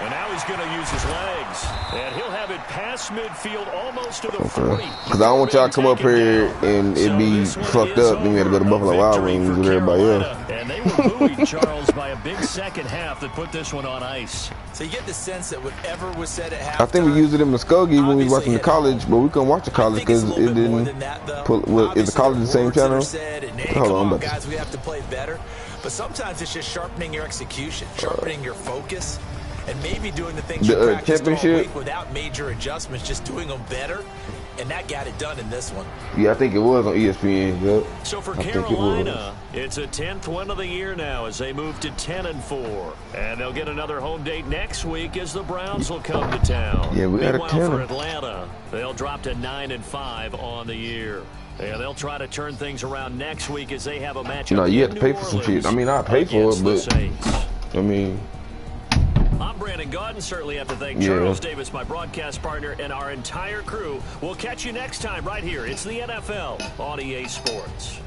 And now he's going to use his legs. And he'll have it past midfield almost to the 40. Because I don't want y'all to come up here and it be fucked up. Then we got to go to Buffalo Wild Wings with everybody else. And they were buoyed, Charles, by a big second half that put this one on ice. So you get the sense that whatever was said at halftime. I think we used it in Muskogee when we was watching the college, but we couldn't watch the college because it didn't pull. Well, is the college the same channel? Hold on, guys, we have to play better. But sometimes it's just sharpening your execution, sharpening your focus, and maybe doing the things you practiced all week without major adjustments, just doing them better. And that got it done in this one. Yeah, I think it was on ESPN. Yep. So for Carolina, it's a 10th win of the year now as they move to 10-4. And they'll get another home date next week as the Browns will come to town. Yeah, we got a 10. For Atlanta, they'll drop to 9-5 on the year. And they'll try to turn things around next week as they have a matchup. No, you have to pay for some shit. I mean, I pay for it, but I mean. I'm Brandon Gaudin. Certainly have to thank Charles Davis, my broadcast partner, and our entire crew. We'll catch you next time right here. It's the NFL on EA Sports.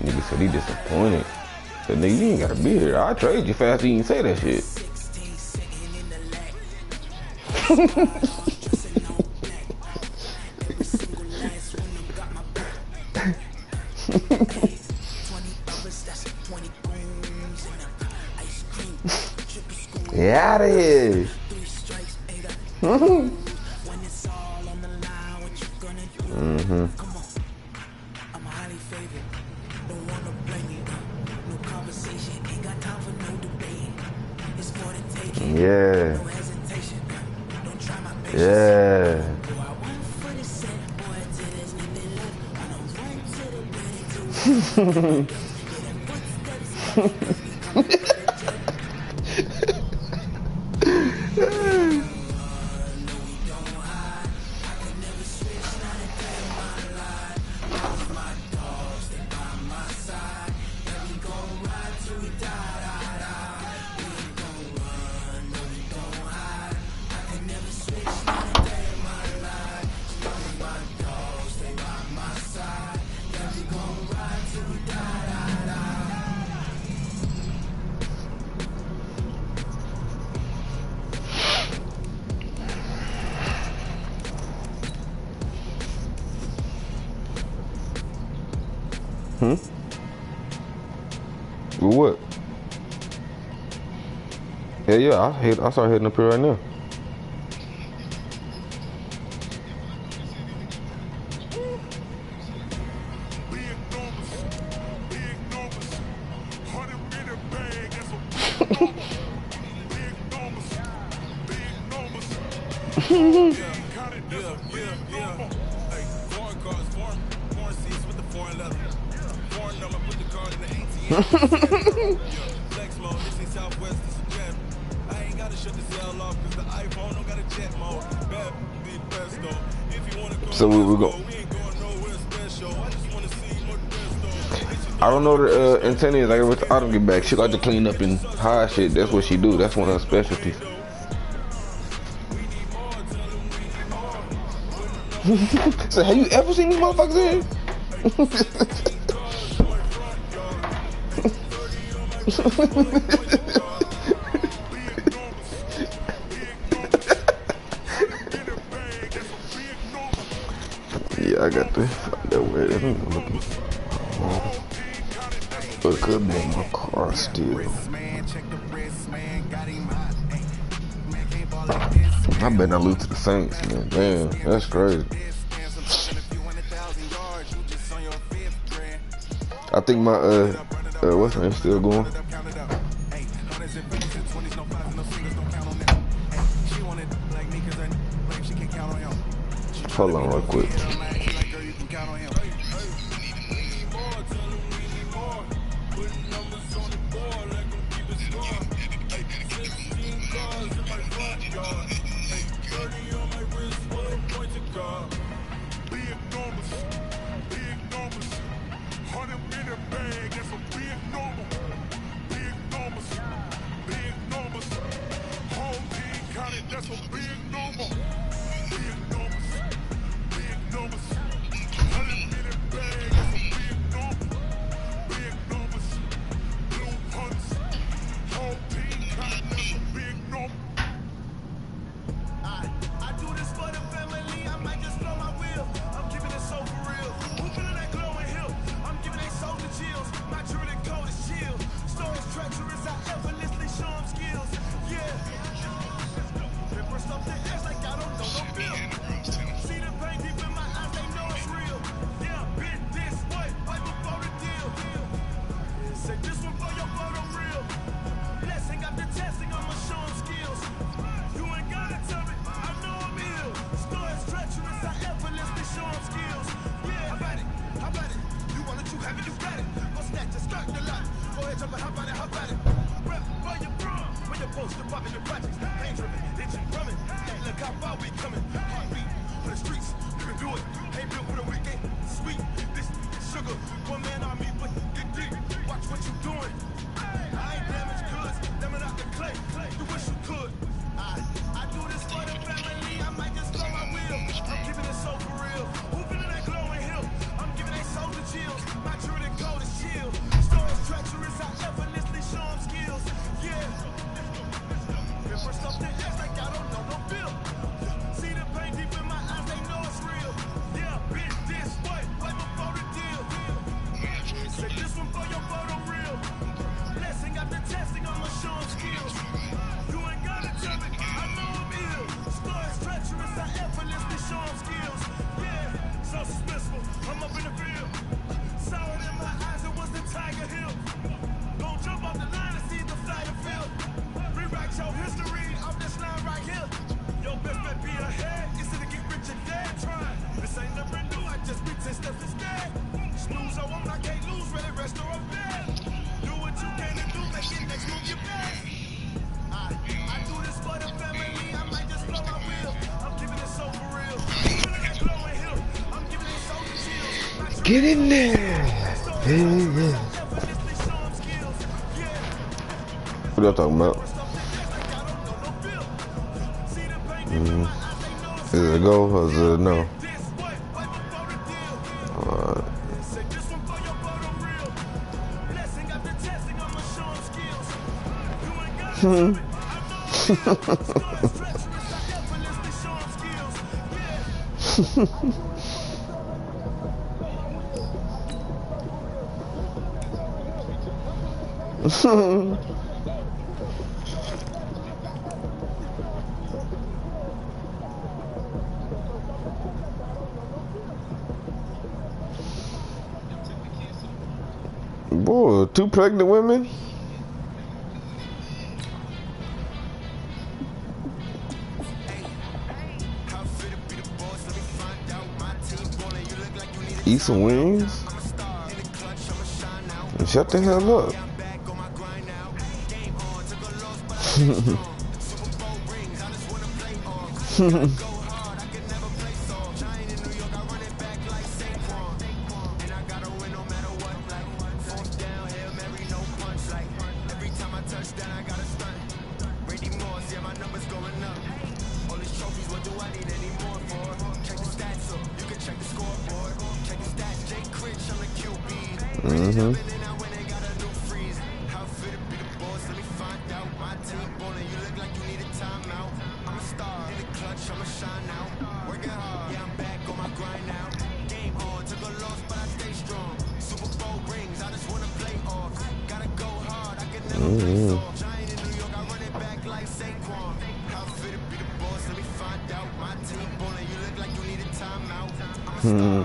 Nigga said he disappointed. But nigga, you ain't gotta be here. I'll trade you fast you can say that shit. Get out of here. Yeah. Yeah. Well, what? Yeah, I start heading up here right now. So we go. I don't know the antenna is like with the autumn get back. She like to clean up and hide shit. That's what she do. That's one of her specialties. So have you ever seen these motherfuckers in? Yeah, I got this. That way. But it could be in my car still. I better not lose to the Saints, man. Damn, that's crazy. I think my what's her name still going? Hold on real quick. Get in there! Yeah. What are you talking about? Is it a go or is it a no? Boy, 2 pregnant women? Eat some wings? And shut the hell up. Mm-hmm. Mm-hmm.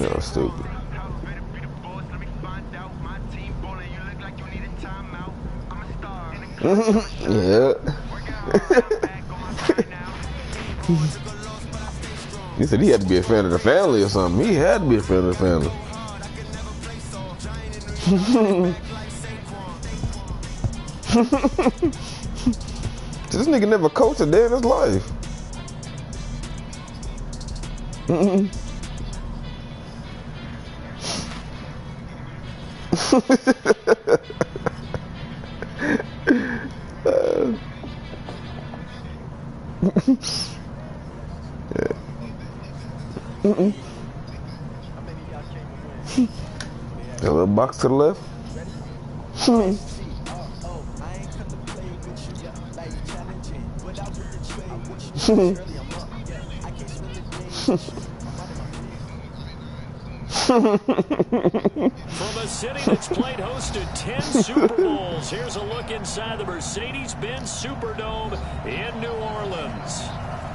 No, stupid. Yeah. He said he had to be a fan of the family or something. He had to be a fan of the family. This nigga never coached a day in his life. A little box to the left. From a city that's played host to 10 Super Bowls, here's a look inside the Mercedes-Benz Superdome in New Orleans.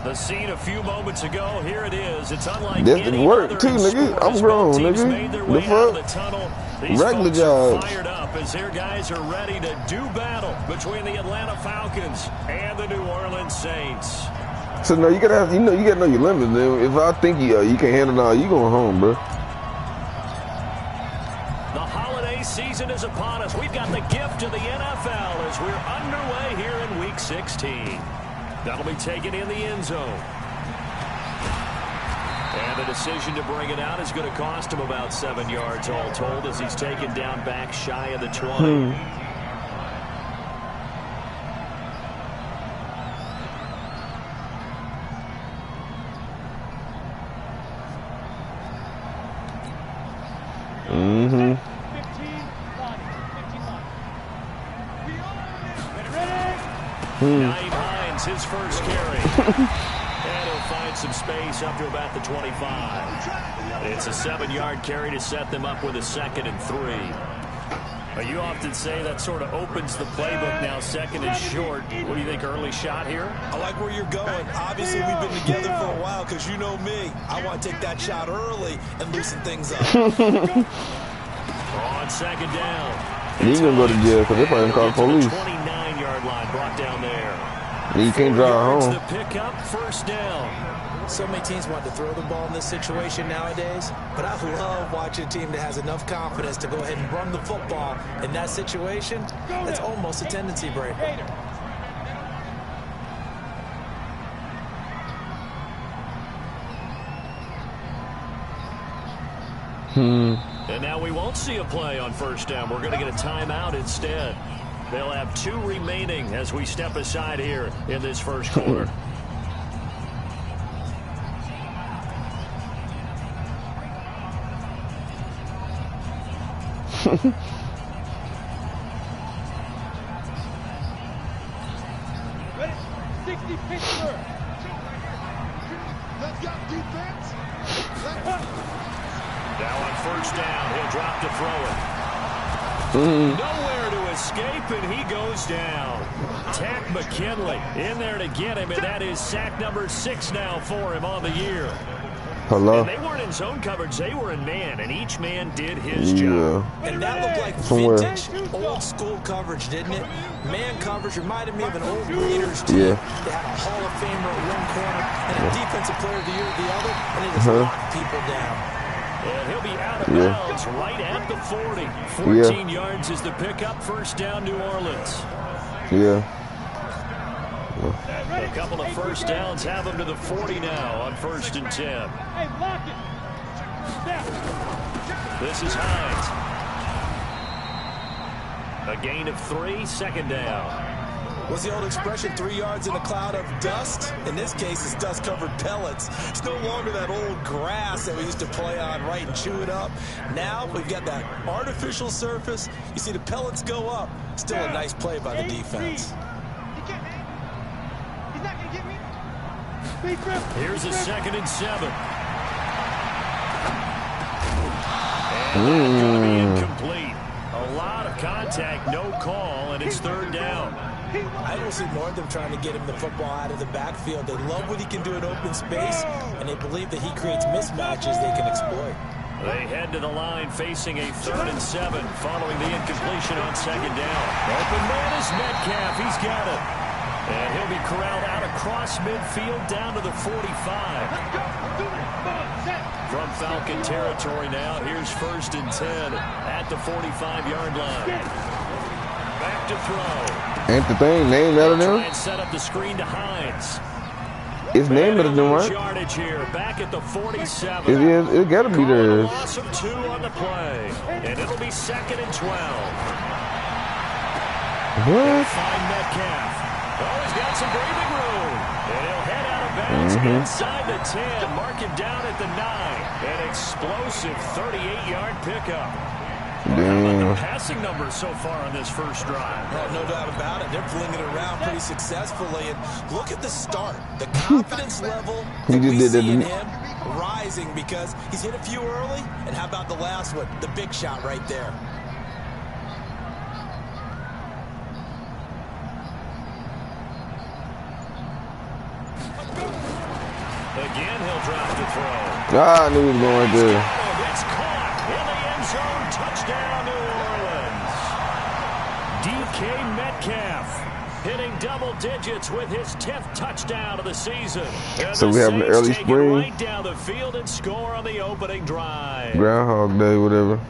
The scene a few moments ago, here it is. It's unlike any work other too, nigga. I'm grown, nigga. The fuck? These regular folks job. are fired up as their guys are ready to do battle between the Atlanta Falcons and the New Orleans Saints. So no, you gotta have, you gotta know your limits. Man. If I think you can handle it all, you going home, bro. The holiday season is upon us. We've got the gift of the NFL as we're underway here in Week 16. That'll be taken in the end zone. And the decision to bring it out is going to cost him about 7 yards all told as he's taken down back shy of the 20. Naeem Hines, his first carry. And he'll find some space up to about the 25. It's a 7-yard carry to set them up with a 2nd and 3. You often say that sort of opens the playbook now, 2nd and short. What do you think, early shot here? I like where you're going. Obviously, we've been together for a while because you know me. I want to take that shot early and loosen things up. On 2nd down. He's gonna go to jail because they're probably gonna call the police. 29-yard line brought down there. You can't drive home. The pickup, 1st down. So many teams want to throw the ball in this situation nowadays, but I love watching a team that has enough confidence to go ahead and run the football. In that situation, that's almost a tendency breaker. And now we won't see a play on 1st down. We're going to get a timeout instead. They'll have 2 remaining as we step aside here in this first quarter. Ready? 60 Pittsburgh. Let's go defense. Now on 1st down, he'll drop to throw it. Nowhere to his escape, and he goes down. Tack McKinley in there to get him, and that is sack number 6 now for him on the year. Hello. And they weren't in zone coverage, they were in man, and each man did his job. And that looked like vintage, old school coverage, didn't it? Man coverage reminded me of an old Raiders team. Yeah. They had a Hall of Famer at one corner and a Defensive Player of the Year at the other, and they just locked people down. And he'll be out of bounds right at the 40. 14 yards is the pickup, first down, New Orleans. Yeah. A couple of first downs have them to the 40 now on 1st and 10. Hey, lock it. This is Hines. A gain of 3, second down. What's the old expression, 3 yards in a cloud of dust? In this case, it's dust-covered pellets. It's no longer that old grass that we used to play on, right, and chew it up. Now we've got that artificial surface. You see the pellets go up. Still a nice play by the defense. He's not going to get me. Here's a 2nd and 7. And that's going to be incomplete. A lot of contact, no call, and it's 3rd down. I don't see more of them trying to get him the football out of the backfield. They love what he can do in open space, and they believe that he creates mismatches they can exploit. They head to the line facing a 3rd and 7 following the incompletion on 2nd down. Open man is Metcalf. He's got it. And he'll be corralled out across midfield down to the 45. From Falcon territory now, here's 1st and 10 at the 45-yard line. Back to throw. Ain't the thing named out of them? Try and set up the screen to Hines. It's named out of them, right? Yardage here, back at the 47. It is. It gotta be there. Loss of 2 on the play, and it'll be 2nd and 12. What? Find Metcalf. Oh, he's got some breathing room. And he'll head out of bounds inside the 10. Mark him down at the 9. An explosive 38-yard pickup. Damn. Passing numbers so far on this first drive. Oh, no doubt about it. They're flinging it around pretty successfully. And look at the start. The confidence level He that just we did that, see in didn't he? him rising because he's hit a few early. And how about the last one? The big shot right there. Again, he'll drop to throw. Ah, I knew he was going right there. It's caught in the end zone. Touchdown, New Orleans. DK Metcalf hitting double digits with his 10th touchdown of the season. And So the we have an Saints early take it spring. right down the field and score on the opening drive. Groundhog Day, whatever.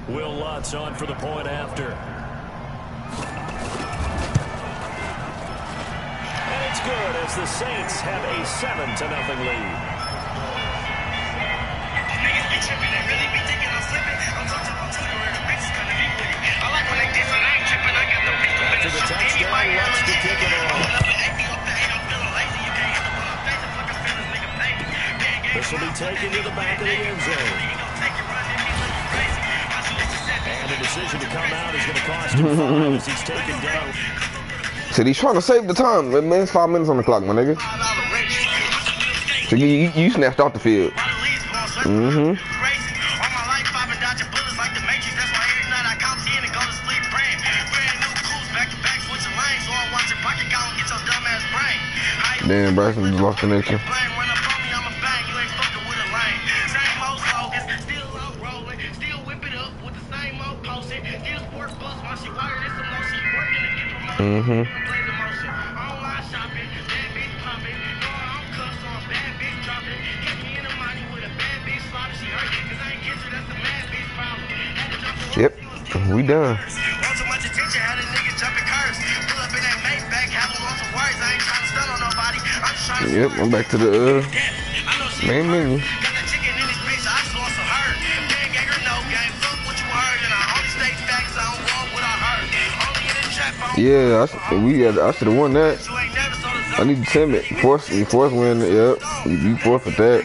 Will Lutz on for the point after. And it's good as the Saints have a 7-0 lead. After the touchdown, Lutz to kick it off. This will be taken to the back of the end zone. And the decision to come out is going to cost him 5 as he's taken down. Said he's trying to save the time. Man, it's 5 minutes on the clock, my nigga. So you snatched off the field. Mm-hmm. Damn, Bryson just lost connection. Mm-hmm. Yep, we done. Yep, I'm back to the main menu. Yeah, I should have won that. I need to tell it. Fourth win. Yep, you forfeit that.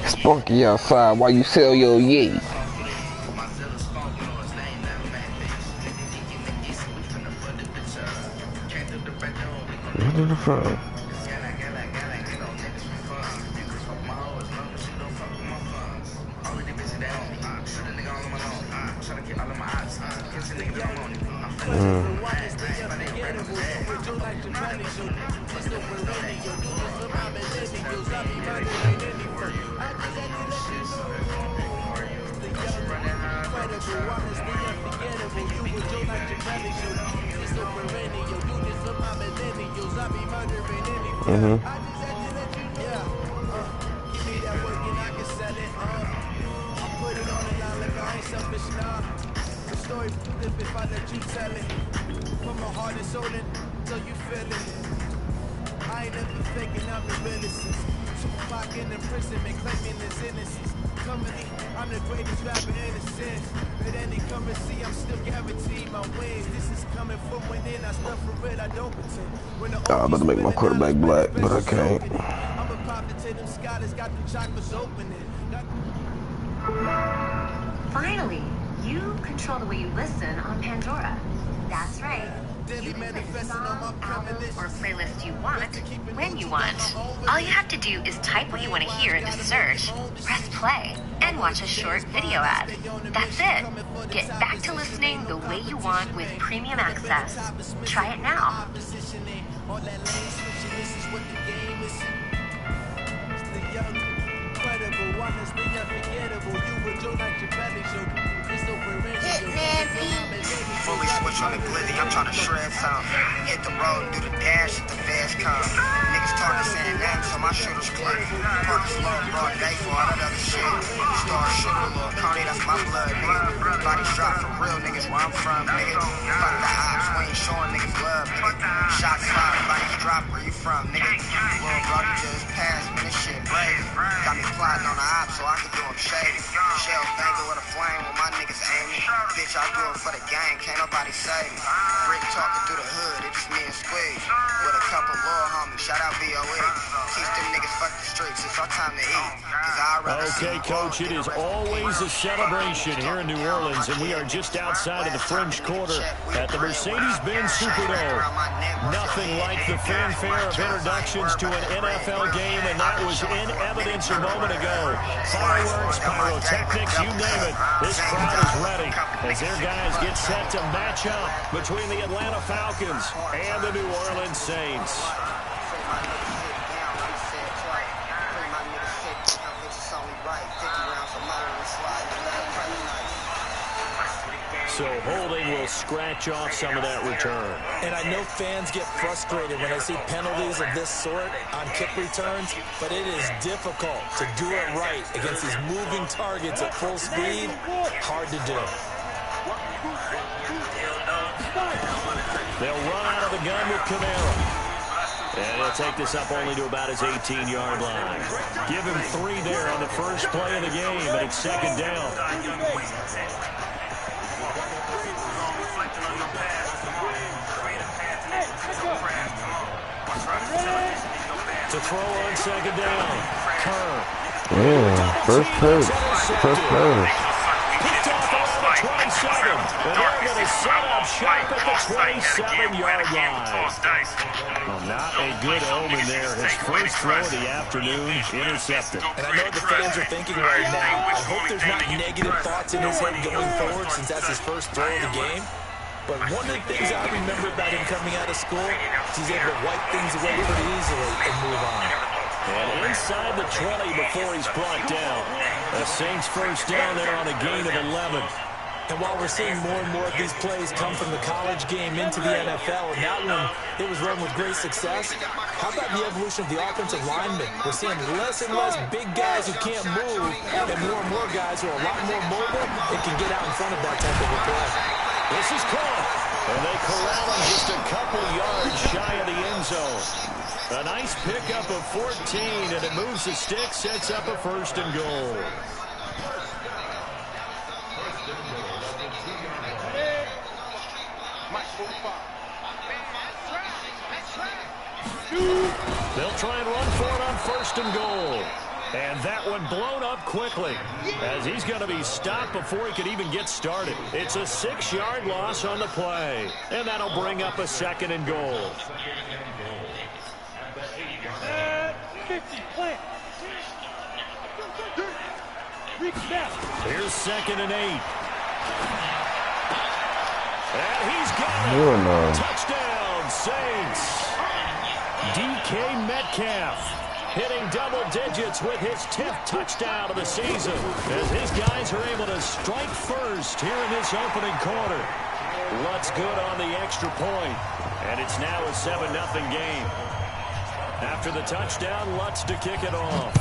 Spunky outside while you sell your yay. What in the front? I'm about to make my quarterback black, but I can't. Finally, you control the way you listen on Pandora. That's right. You can play the song, album, or playlist you want, when you want. All you have to do is type what you want to hear into search, press play, and watch a short video ad. That's it. Get back to listening the way you want with premium access. Try it now. Fully switch on the glizzy, I'm trying to shred some. Hit the road and do the dash if the feds come. Niggas talking saying names, so my shooters click. Park slow, broad day for all that other shit. Star shooter, little Coney, that's my blood, nigga. Bodies drop for real niggas where I'm from, nigga. Fuck the ops, we ain't showing niggas love, nigga. Shots fired, bodies drop, where you from, nigga? Little brody just passed, man, this shit brave. Got me plotting on the ops so I can do them shady. Shells banging with a flame when my niggas aiming. Bitch, I do it for the gang, can't nobody save me. Brick talking through the hood, it's just me and Squeeze. With a couple loyal homies, shout out BOE. Teach them niggas fuck the streets, it's our time to eat. Okay, Coach, it is always a celebration here in New Orleans, and we are just outside of the French Quarter at the Mercedes-Benz Superdome. Nothing like the fanfare of introductions to an NFL game, and that was in evidence a moment ago. Fireworks, pyrotechnics, you name it. This crowd is ready as their guys get set to match up between the Atlanta Falcons and the New Orleans Saints. So holding will scratch off some of that return. And I know fans get frustrated when they see penalties of this sort on kick returns, but it is difficult to do it right against these moving targets at full speed. Hard to do. They'll run out of the gun with Camara. And he'll take this up only to about his 18-yard line. Give him 3 there on the first play of the game, and it's second down. To throw on second down. Kerr. Yeah, first pass. First pass. Picked off around the 26. 7. And they're going to set up shop at the 27-yard line. Well, not a good omen there. His first throw of the afternoon intercepted. And I know the fans are thinking right now, I hope there's not negative thoughts in his head going forward since that's his first throw of the game. But one of the things I remember about him coming out of school is he's able to wipe things away pretty easily and move on. And inside the 20 before he's brought down. The Saints first down there on a gain of 11. And while we're seeing more and more of these plays come from the college game into the NFL, and that one, it was run with great success, how about the evolution of the offensive linemen? We're seeing less and less big guys who can't move, and more guys who are a lot more mobile and can get out in front of that type of a play. This is caught, and they corral him just a couple yards shy of the end zone. A nice pickup of 14, and it moves the stick, sets up a 1st and goal. They'll try and run for it on 1st and goal. And that one blown up quickly as he's going to be stopped before he could even get started. It's a 6-yard loss on the play. And that'll bring up a 2nd and goal. 50, plant. Here's 2nd and 8. And he's got it. Touchdown, Saints. DK Metcalf hitting double digits with his 10th touchdown of the season as his guys are able to strike first here in this opening quarter. Lutz good on the extra point, and it's now a 7-0 game. After the touchdown, Lutz to kick it off.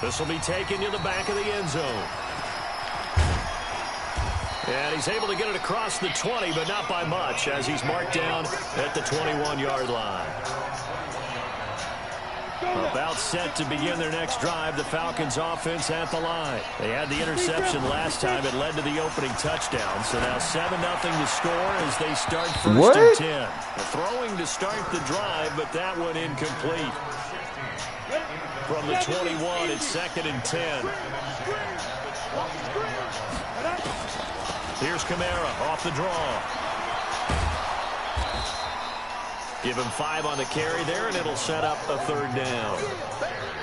This will be taken to the back of the end zone. And he's able to get it across the 20, but not by much, as he's marked down at the 21-yard line. About set to begin their next drive, the Falcons offense at the line. They had the interception last time. It led to the opening touchdown. So now 7-0 to score as they start 1st and 10. Throwing to start the drive, but that one incomplete. From the 21, it's 2nd and 10. Here's Kamara off the draw. Give him 5 on the carry there, and it'll set up a 3rd down.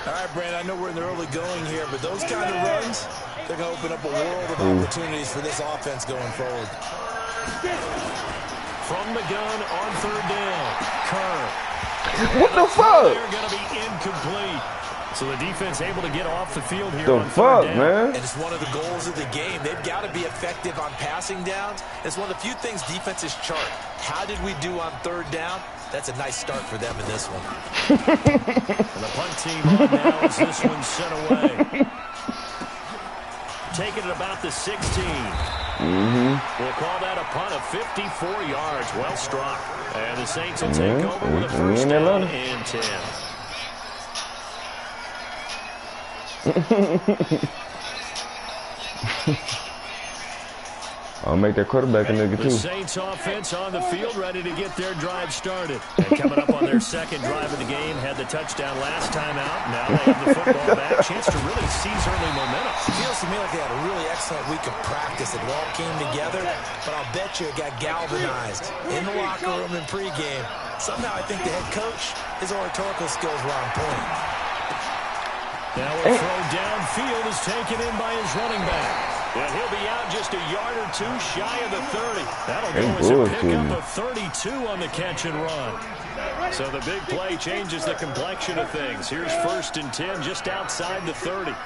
All right, Brand, I know we're in the early going here, but those kind of runs, they're going to open up a world of opportunities for this offense going forward. From the gun on 3rd down, Kerr. What the fuck? They're going to be incomplete. So the defense able to get off the field here the on fuck, 3rd down. Man? And it's one of the goals of the game. They've got to be effective on passing downs. It's one of the few things defenses chart. How did we do on 3rd down? That's a nice start for them in this one. And the punt team on now as this one's sent away. Taking it about the 16. We'll call that a punt of 54 yards. Well struck. And the Saints will take over with a 1st down and 10. I'll make that quarterback a nigga too. The Saints offense on the field, ready to get their drive started. And coming up on their 2nd drive of the game, had the touchdown last time out. Now they have the football back. Chance to really seize early momentum. It feels to me like they had a really excellent week of practice. It all came together, but I'll bet you it got galvanized in the locker room in pregame. Somehow I think the head coach, his oratorical skills were on point. Now a throw downfield is taken in by his running back. And he'll be out just a yard or 2 shy of the 30. That'll go as a pickup of 32 on the catch and run. So the big play changes the complexion of things. Here's 1st and 10 just outside the 30. They'll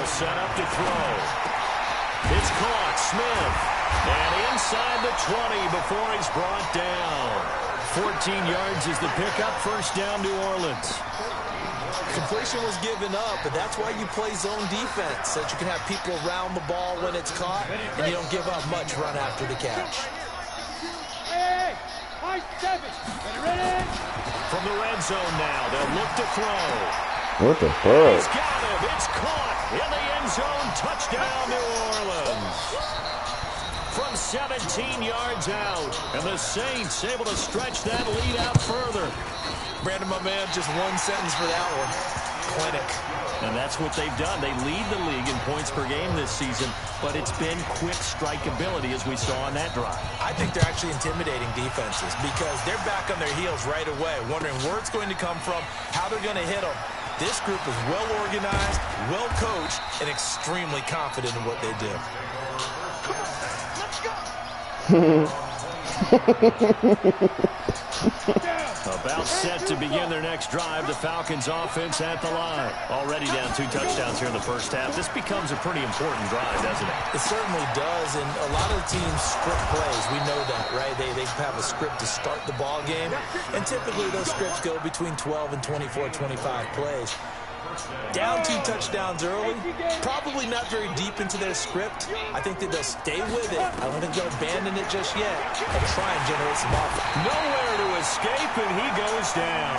set up to throw. It's caught. Smith. And inside the 20 before he's brought down. 14 yards is the pickup. 1st down, New Orleans. Completion was given up, but that's why you play zone defense, so that you can have people around the ball when it's caught, and you don't give up much run after the catch. From the red zone now, they'll look to throw. What the fuck? He's got him. It's caught in the end zone. Touchdown, New Orleans. From 17 yards out, and the Saints able to stretch that lead out further. Brandon, my man, just one sentence for that one. clinic. And that's what they've done. They lead the league in points per game this season, but it's been quick strikeability as we saw on that drive. I think they're actually intimidating defenses because they're back on their heels right away, wondering where it's going to come from, how they're going to hit them. This group is well organized, well coached, and extremely confident in what they do. About set to begin their next drive. The Falcons offense at the line. Already down 2 touchdowns here in the first half. This becomes a pretty important drive, doesn't it? It certainly does, and a lot of the teams script plays. We know that, right? They have a script to start the ball game, and typically those scripts go between 12 and 24, 25 plays. Down 2 touchdowns early, probably not very deep into their script. I think that they'll stay with it. I don't think they'll abandon it just yet and try and generate some offense. Nowhere to escape, and he goes down.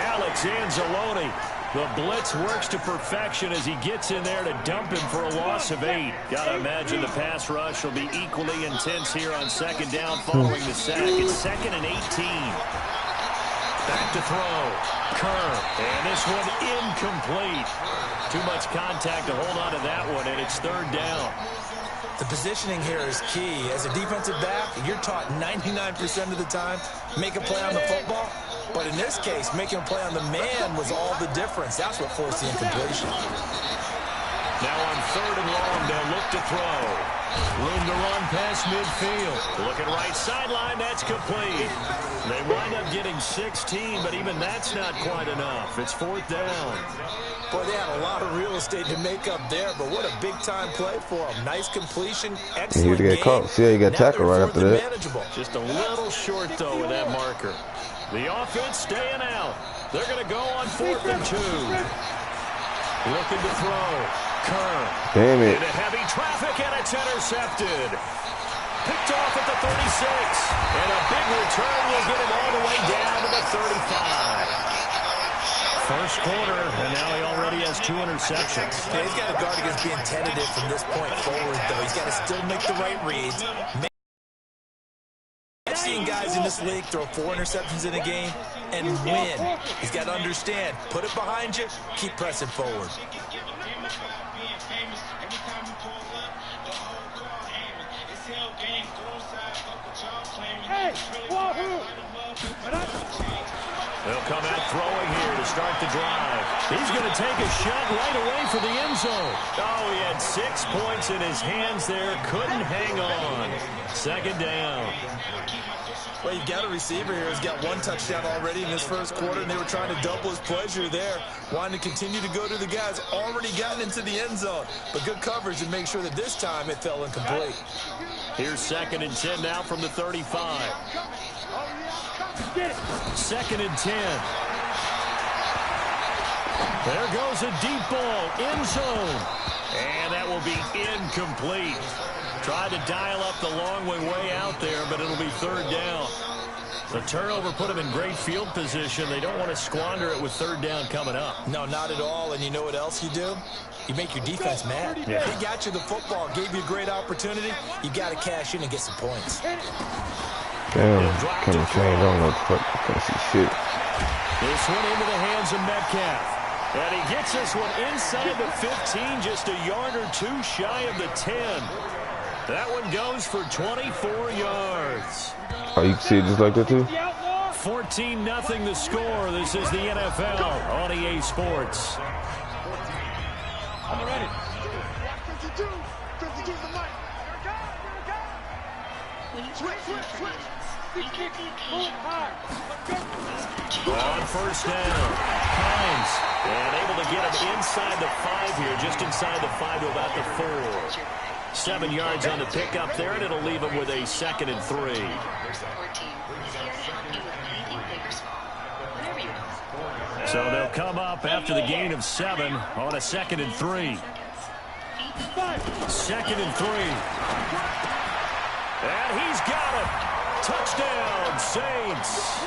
Alex Anzalone. The blitz works to perfection as he gets in there to dump him for a loss of 8. Gotta imagine the pass rush will be equally intense here on second down following the sack. It's 2nd and 18. Back to throw. Kerr. And this one incomplete. Too much contact to hold on to that one, and it's 3rd down. The positioning here is key. As a defensive back, you're taught 99% of the time, make a play on the football. But in this case, making a play on the man was all the difference. That's what forced the incompletion. Now on 3rd and long, they'll look to throw. Room to run past midfield. Looking right sideline, that's complete. They wind up getting 16, but even that's not quite enough. It's 4th down. Boy, they had a lot of real estate to make up there, but what a big-time play for them. Nice completion, excellent game. Get caught. See how you got tackled right after that. Manageable. Just a little short, though, with that marker. The offense staying out. They're going to go on 4th and 2. Looking to throw. Kerr. Damn it. Into heavy traffic, and it's intercepted. Picked off at the 36. And a big return will get him all the way down to the 35. First quarter, and now he already has 2 interceptions. Yeah, he's got to guard against being tentative from this point forward, though. He's got to still make the right reads. I've seen guys in this league throw 4 interceptions in a game and win. He's got to understand, put it behind you, keep pressing forward. They'll come out throwing here to start the drive. He's going to take a shot right away for the end zone. Oh, he had 6 points in his hands there. Couldn't hang on. 2nd down. Well, you've got a receiver here who's got 1 touchdown already in this first quarter, and they were trying to double his pleasure there. Wanting to continue to go to the guys already gotten into the end zone. But good coverage and make sure that this time it fell incomplete. Here's 2nd and 10 now from the 35. 2nd and 10. There goes a deep ball, end zone. And that will be incomplete. Tried to dial up the long way out there, but it'll be 3rd down. The turnover put them in great field position. They don't want to squander it with 3rd down coming up. No, not at all. And you know what else you do? You make your defense mad. Yeah. He got you the football, gave you a great opportunity. You got to cash in and get some points. Damn, kind of change. I don't know what the fuck. I can't see shit. This one into the hands of Metcalf. And he gets this one inside the 15, just a yard or 2 shy of the 10. That one goes for 24 yards. Oh, you can see it just like that too? 14-0 the score. This is the NFL on EA Sports. I'm ready. 52. 52 is the mic. Switch. On 1st down, Hines, and able to get him inside the 5 here, just inside the 5 to about the 4. 7 yards on the pickup there, and it'll leave him with a 2nd and 3. So they'll come up after the gain of 7 on a 2nd and 3. 2nd and 3. And he's got it. Touchdown, Saints.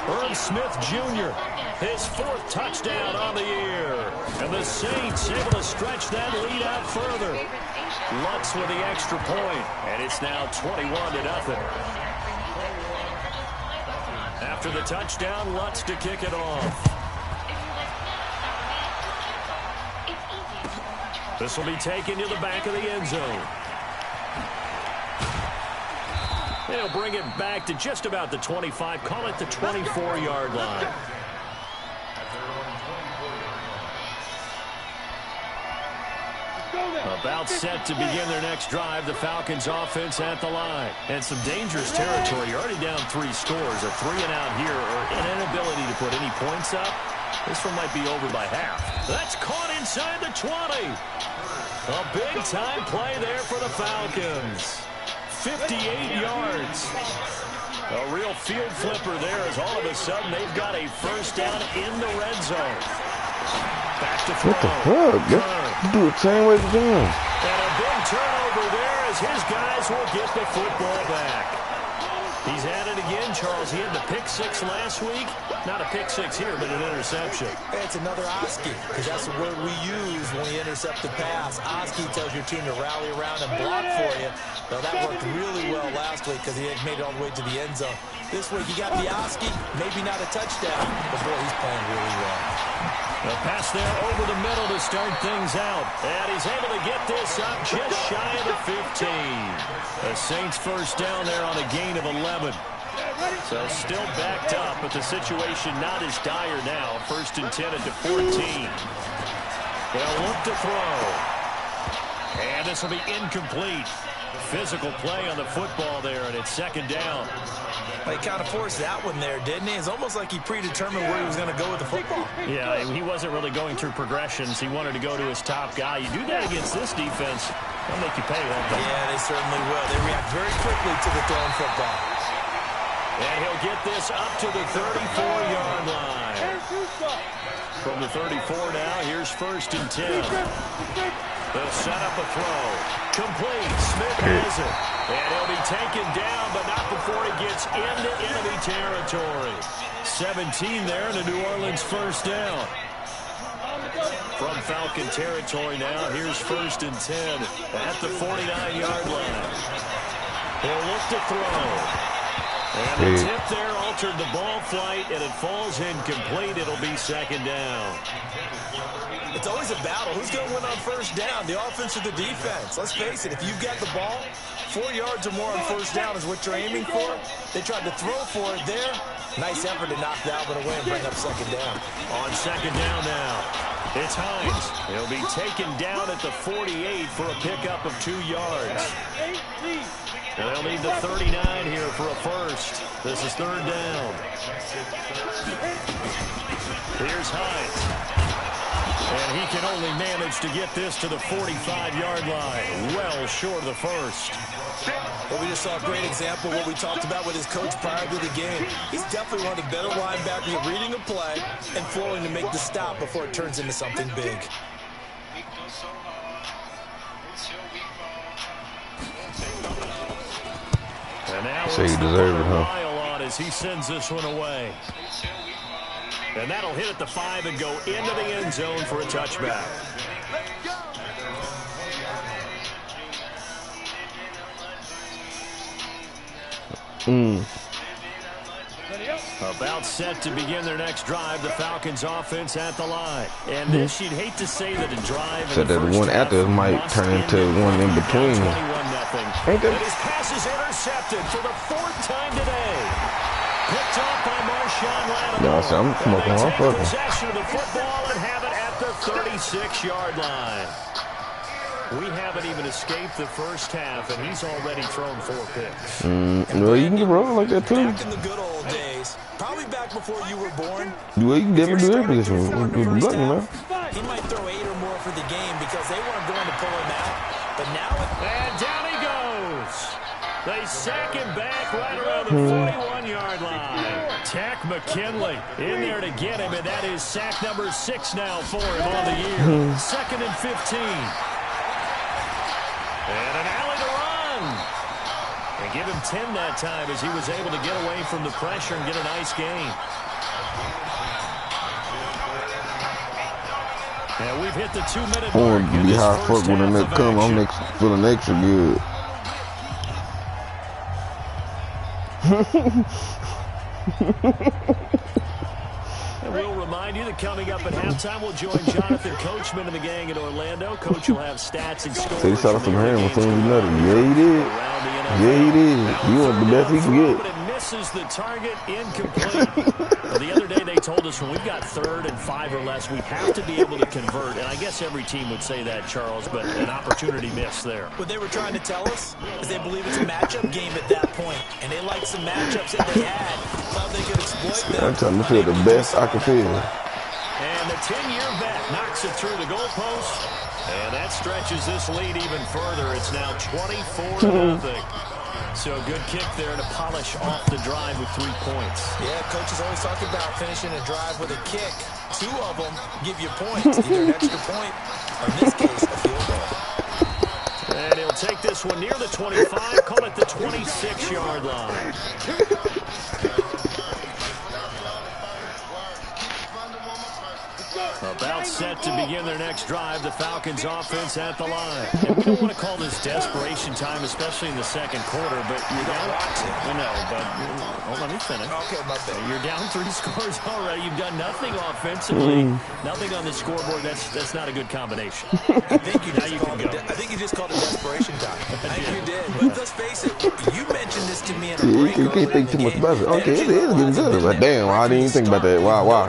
Irv Smith Jr., his 4th touchdown on the year. And the Saints able to stretch that lead out further. Lutz with the extra point, and it's now 21-0. After the touchdown, Lutz to kick it off. This will be taken to the back of the end zone. They'll bring it back to just about the 25. Call it the 24-yard line. About set to begin their next drive. The Falcons offense at the line. And some dangerous territory. You're already down 3 scores. A 3-and-out here or an inability to put any points up. This one might be over by half. That's caught inside the 20. A big-time play there for the Falcons. 58 yards. A real field flipper there as all of a sudden they've got a first down in the red zone. Back to throw. What the fuck? You do it the same way as the And a big turnover there as his guys will get the football back. He's at it again, Charles. He had the pick-6 last week. Not a pick-6 here, but an interception. It's another Oski, because that's the word we use when we intercept the pass. Oski tells your team to rally around and block for you. Now, that worked really well last week because he had made it all the way to the end zone. This week, you got the Oski, maybe not a touchdown, but boy, he's playing really well. A pass there over the middle to start things out. And he's able to get this up just shy of the 15. The Saints first down there on a gain of 11. So still backed up, but the situation not as dire now. 1st and 10 at the 14. They'll look to throw. And this will be incomplete. Physical play on the football there, and it's 2nd down. He kind of forced that one there, didn't he? It's almost like he predetermined where he was going to go with the football. Yeah, he wasn't really going through progressions. He wanted to go to his top guy. You do that against this defense, they'll make you pay, won't they? Yeah, they certainly will. They react very quickly to the thrown football. And he'll get this up to the 34-yard line. From the 34 now, here's 1st and 10. They'll set up a throw. Complete. Smith has it. And he'll be taken down, but not before he gets into enemy territory. 17 there in the New Orleans first down. From Falcon territory now, here's 1st and 10 at the 49-yard line. He'll look to throw. And the tip there altered the ball flight, and it falls incomplete. It'll be 2nd down. It's always a battle. Who's going to win on first down, the offense or the defense? Let's face it, if you've got the ball, 4 yards or more on first down is what you're aiming for. They tried to throw for it there. Nice effort to knock that one away and bring up 2nd down. On 2nd down now, it's Hines. He'll be taken down at the 48 for a pickup of 2 yards. And they'll need the 39 here for a first. This is 3rd down. Here's Hines. And he can only manage to get this to the 45-yard line. Well short of the first. Well, we just saw a great example of what we talked about with his coach prior to the game. He's definitely one of the better linebackers at reading a play and flowing to make the stop before it turns into something big. And now so you deserve it, huh? On as he sends this one away. And that'll hit at the 5 and go into the end zone for a touchback. About set to begin their next drive, the Falcons offense at the line. And this, you'd hate to say that a drive so that one after might turn into one in between. Ain't that? His pass is intercepted for the 4th time today. Picked off by Marshawn Lattimore. No, so I'm smoking off of him. Possession of the football and have it at the 36-yard line. We haven't even escaped the first half, and he's already thrown 4 picks. Well, you can get rolling like that, too. Back in the good old days, probably back before you were born. Well, you can definitely do every position. He might throw 8 or more for the game because they weren't going to pull him out. But now... And down he goes. They sack him back right around the 41-yard line. Tack McKinley in there to get him, and that is sack number 6 now for him on the year. 2nd and 15. And an alley to run. And give him 10 that time as he was able to get away from the pressure and get a nice gain. And we've hit the 2-minute mark. Be high fuck when the next come. I'm feeling extra good. And we'll remind you that coming up at halftime, we'll join Jonathan Coachman and the gang in Orlando. Coach will have stats and scores. So he shot us some hand as soon as he nutted. Yeah, he did. Yeah, he did. He was the best he could get. But it misses the target, incomplete. Well, the other day they told us when we've got 3rd and 5 or less, we have to be able to convert. And I guess every team would say that, Charles, but an opportunity missed there. What they were trying to tell us is they believe it's a matchup game at that point, and they liked some matchups that they had. Thought they could exploit them. I'm trying to feel the best I can feel. And the 10-year vet knocks it through the goalpost. And that stretches this lead even further. It's now 24-0. So a good kick there to polish off the drive with 3 points. Yeah, coaches always talk about finishing a drive with a kick. 2 of them give you points, either an extra point or, in this case, a field goal. And he'll take this one near the 25, call it the 26-yard line. About set to begin their next drive. The Falcons offense at the line. And we don't want to call this desperation time, especially in the second quarter, but you're down. I know, but let me finish. Okay, my bad. You're down 3 scores already. You've done nothing offensively. Nothing on the scoreboard. That's not a good combination. I think you just called it desperation time. I think you did. But let's face it, you mentioned this to me in a break. You can't think too much about it. Okay, it is getting good. But damn, I didn't even think about that. Why?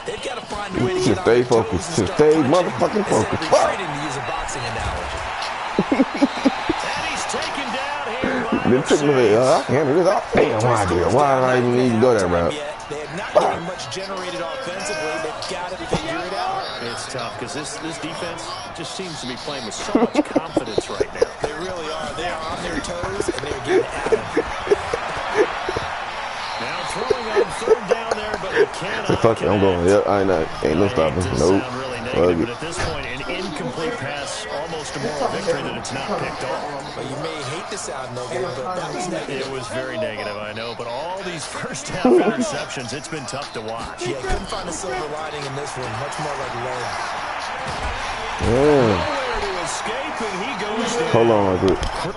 They've got to find a way to Just stay focused. Just stay motherfucking focused. Trying to use a boxing analogy. And he's taken down here by Then took me there. I can't do this. Damn, why did I even need to go that route? They have not getting much generated offensively. They've got to figure it out. It's tough because this defense just seems to be playing with so much confidence right now. They really are. They are on their toes, and they're getting at it. Now throwing on 3rd down there, but he cannot. Fuck it, I'm going. Yep, ain't no stopping. Nope. Really negative, but at this point, an incomplete pass, almost a moral victory that it's not picked off. Well, you may hate the sound, Logan, but that was negative. It was very negative, I know, but all these first half interceptions, it's been tough to watch. Yeah, couldn't find a silver lining in this one. Much more like lead. Nowhere to escape, and he goes down. Hold on real quick.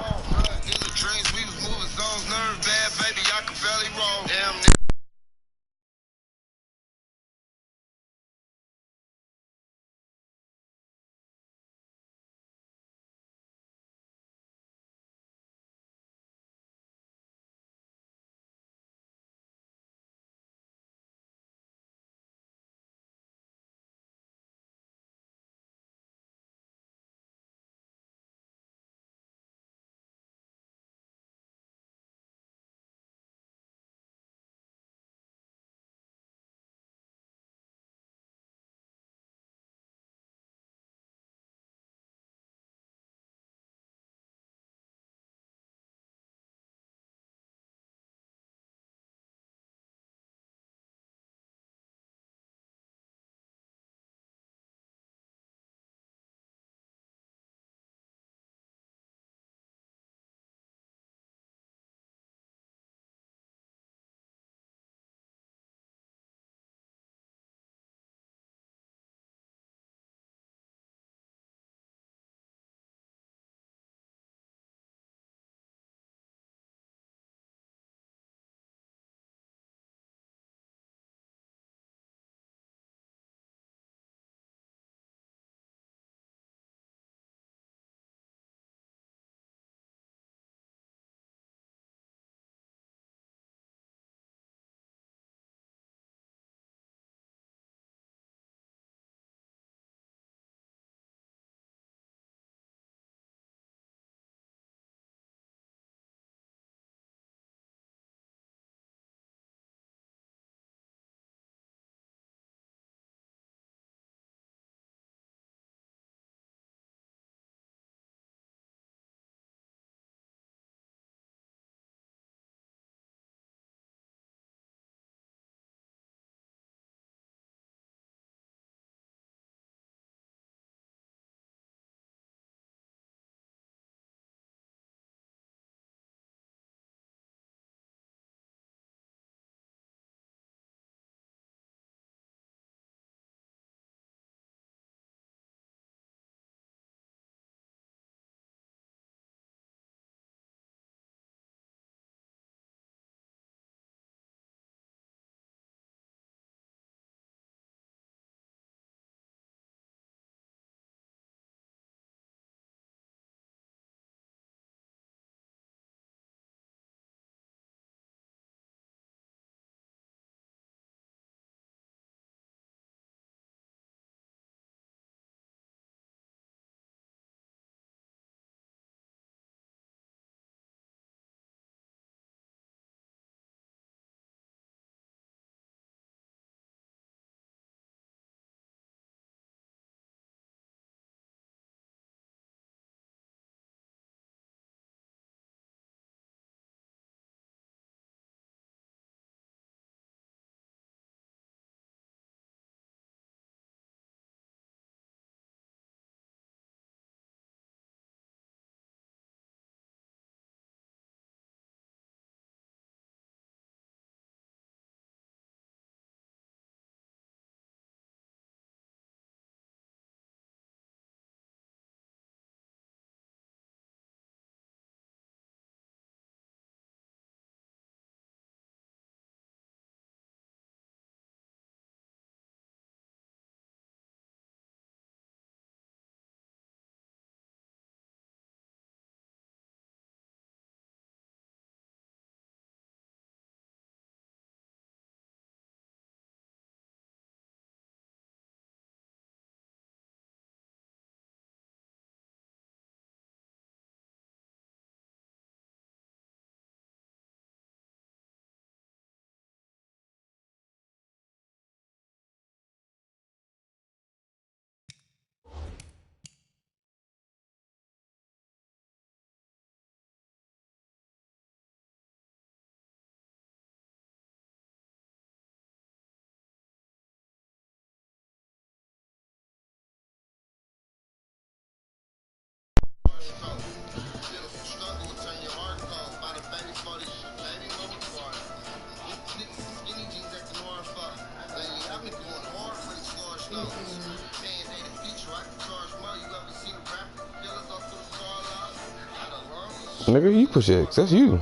Nigga, you push X. That's you.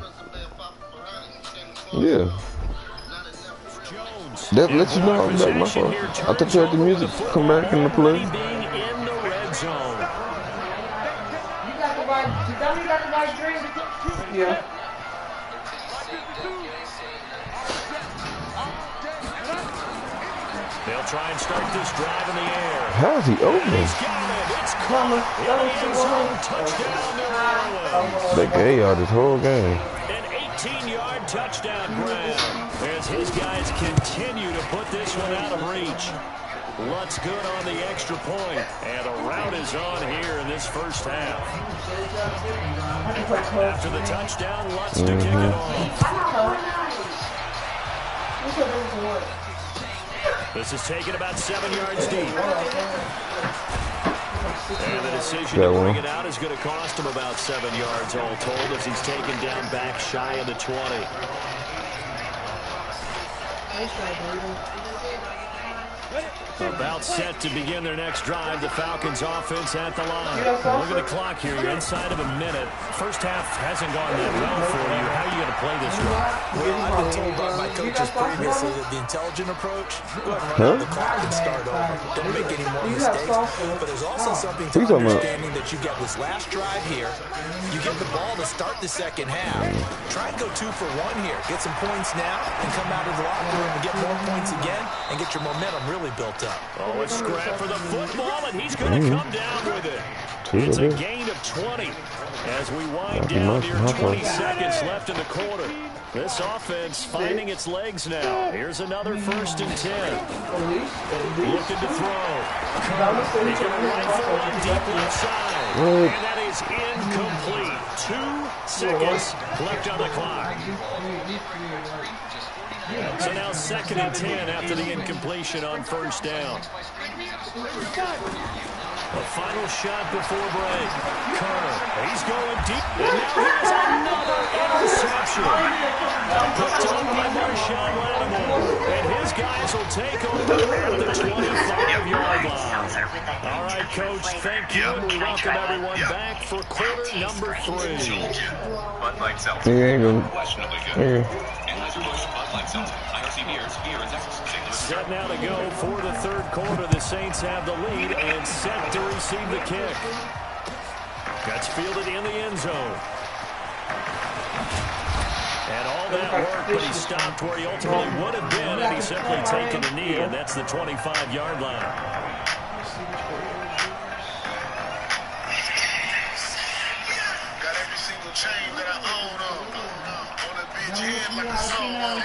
Yeah. That lets you know I'm back. My fault. I thought you heard the music come back in the play. Being in the red zone. You got the right drink? Yeah. They'll try and start this drive in the air. How is he open? He's got it. It's caught. Touchdown, New Orleans. They gave y'all this whole game. An 18-yard touchdown grab as his guys continue to put this one out of reach. Lutz good on the extra point, and the route is on here in this first half. After the touchdown, Lutz to kick it off. This is taken about 7 yards deep. And the decision to bring it out is going to cost him about 7 yards all told as he's taken down back shy of the 20. About set to begin their next drive. The Falcons offense at the line. Look at the clock here. You're inside of a minute. First half hasn't gone that well for you. How are you going to play this drive? Well, I've been told by my coaches previously that the intelligent approach, go ahead and run out the clock and start over. Don't make any more mistakes. But there's also something to understanding that you get this last drive here. You get the ball to start the second half. Try and go 2 for 1 here. Get some points now and come out of the locker room and get more points again and get your momentum really built up. Oh, a scrap for the football, and he's going to come down with it. It's a gain of 20 as we wind down here. 20 seconds left in the quarter. This offense finding its legs now. Here's another 1st and 10. Looking to throw. He's going to rifle on deep left side. And that is incomplete. 2 seconds left on the clock. So now 2nd and 10 after the incompletion on 1st down. A final shot before break. Kerr, he's going deep. And now here's another interception. Picked up by Marshawn Lattimore. And his guys will take over at the 25-yard line. All right, Coach, thank you. We welcome everyone back for quarter number 3. Set now to go for the 3rd quarter. The Saints have the lead and set to receive the kick. That's fielded in the end zone. And all that work, but he stopped where he ultimately would have been had he simply taken the knee, and that's the 25-yard line. Got every single chain that I own on a bitch head like a song.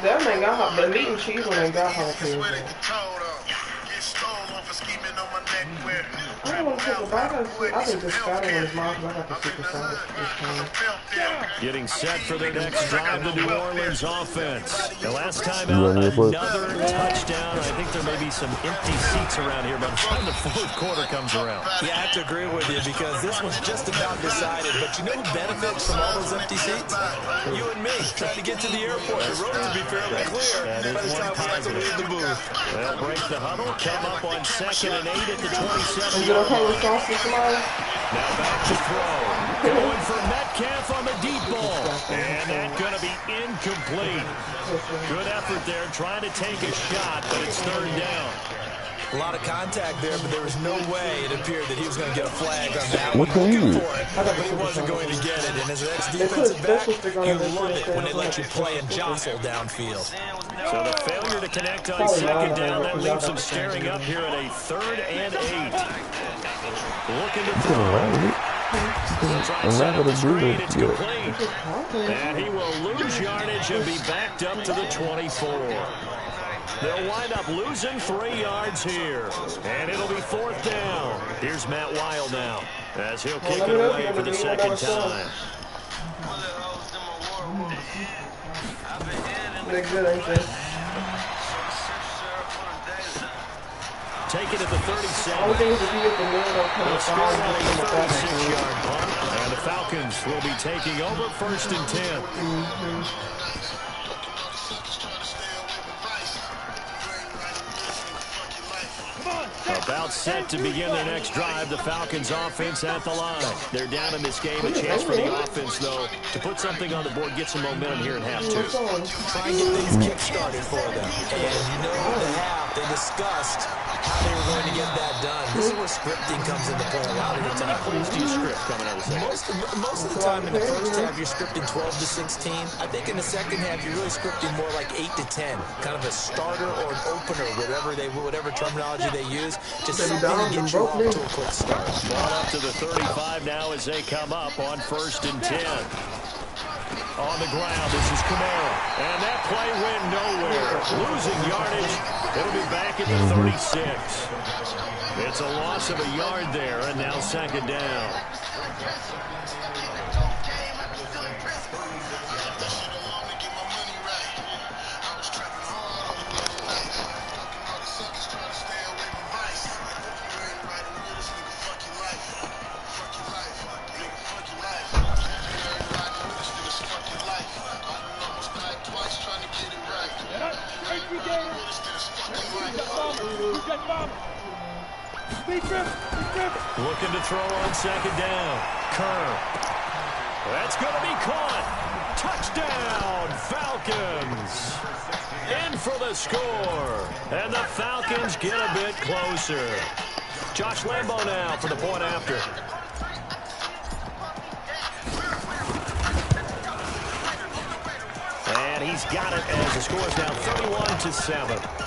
That man got hot, but meat and cheese when they got hot. Get stole off for scheming on my neck where I don't want to take a bite. I think this guy in his mouth. I got the super salad this time. Getting set for their next drive, the New Orleans offense. The last time out, another touchdown. I think there may be some empty seats around here by the time the 4th quarter comes around. Yeah, I have to agree with you because this one's just about decided. But you know who benefits from all those empty seats? You and me trying to get to the airport. The road will be fairly clear by the time we have to leave the booth. They'll break the huddle. Come up on 2nd and 8 at the 27. Is it okay with sauce tomorrow? Now back to throw. Going for Metcalf on the deep ball. And that's going to be incomplete. Good effort there trying to take a shot, but it's 3rd down. A lot of contact there, but there was no way it appeared that he was going to get a flag on that What one. can you? But he wasn't going to get it. And as an ex-defensive back, you love it when they let you play and jostle downfield. So the failure to connect on 2nd down, that leaves them staring up here at a 3rd and 8. Looking to throw. It's complete. And he will lose yardage and be backed up to the 24. They'll wind up losing 3 yards here. And it'll be 4th down. Here's Matt Wild now as he'll kick it away for the 2nd time. Take it at the 37. They'll score on a 36-yard punt. And the Falcons will be taking over 1st and 10. About About set to begin their next drive, the Falcons offense at the line. They're down in this game. A chance for the offense, though, to put something on the board, get some momentum here in half two. Try and get things kick-started for them. And you know the half, they discussed how they were going to get that done. This is where scripting comes into play a lot of the time. How do you script coming out of the second? Most of the time in the first half, you're scripting 12 to 16. I think in the second half, you're really scripting more like 8 to 10. Kind of a starter or an opener, whatever terminology they use. Just something to get you off to a quick start. Ball up to the 35 now as they come up on 1st and 10. On the ground, this is Kamara. And that play went nowhere. Losing yardage. It'll be back at the 36. It's a loss of a yard there, and now 2nd down. Looking to throw on 2nd down. Kerr. That's going to be caught. Touchdown, Falcons. In for the score. And the Falcons get a bit closer. Josh Lambo now for the point after. And he's got it as the score is now 31-7.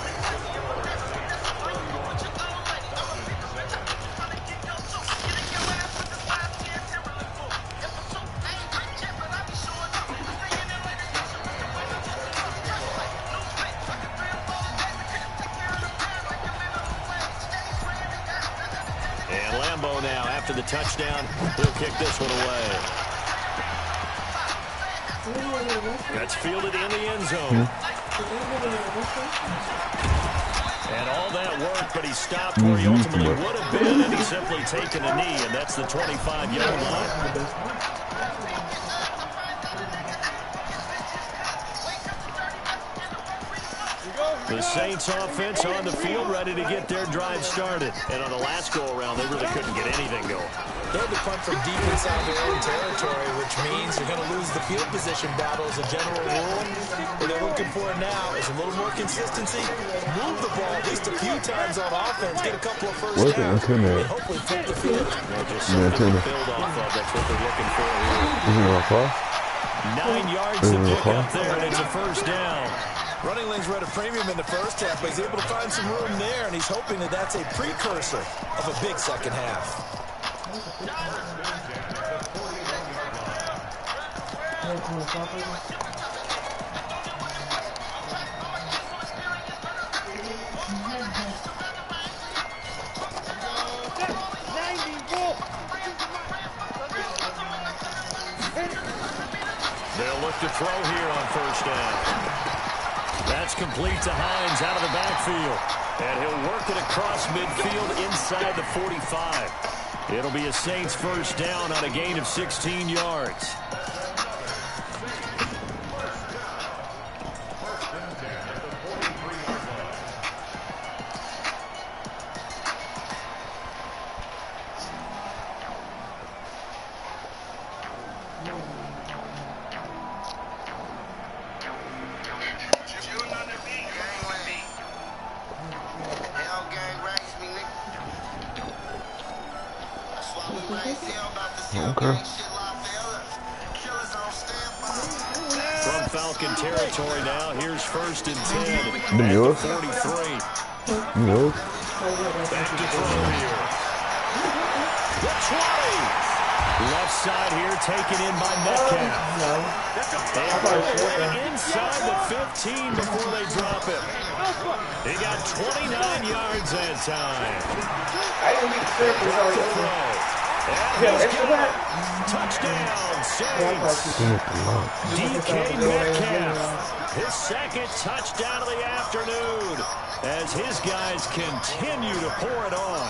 After the touchdown, he'll kick this one away. That's fielded in the end zone. And all that work, but he stopped where he ultimately would have been, and he's simply taken a knee, and that's the 25-yard line. The Saints offense on the field, ready to get their drive started. And on the last go-around, they really couldn't get anything going. They had to punt from deep inside their own territory, which means you're going to lose the field position battle as a general rule. What they're looking for now is a little more consistency. Move the ball at least a few times on offense. Get a couple of first downs. And hopefully flip the field. Just something to build off of. That's what they're looking for here. 9 yards to pick up there, and it's a first down. Running lanes were at a premium in the first half, but he's able to find some room there, and he's hoping that that's a precursor of a big second half. They'll look to throw here on first down. That's complete to Hines out of the backfield. And he'll work it across midfield inside the 45. It'll be a Saints first down on a gain of 16 yards. From Falcon territory now, here's 1st and 10. New York. 43. New York. Back to throw here. The 20. Left side here taken in by Metcalf. And inside the 15 before they drop him. He got 29 yards that time. Touchdown, Saints. DK Metcalf, his 2nd touchdown of the afternoon, as his guys continue to pour it on.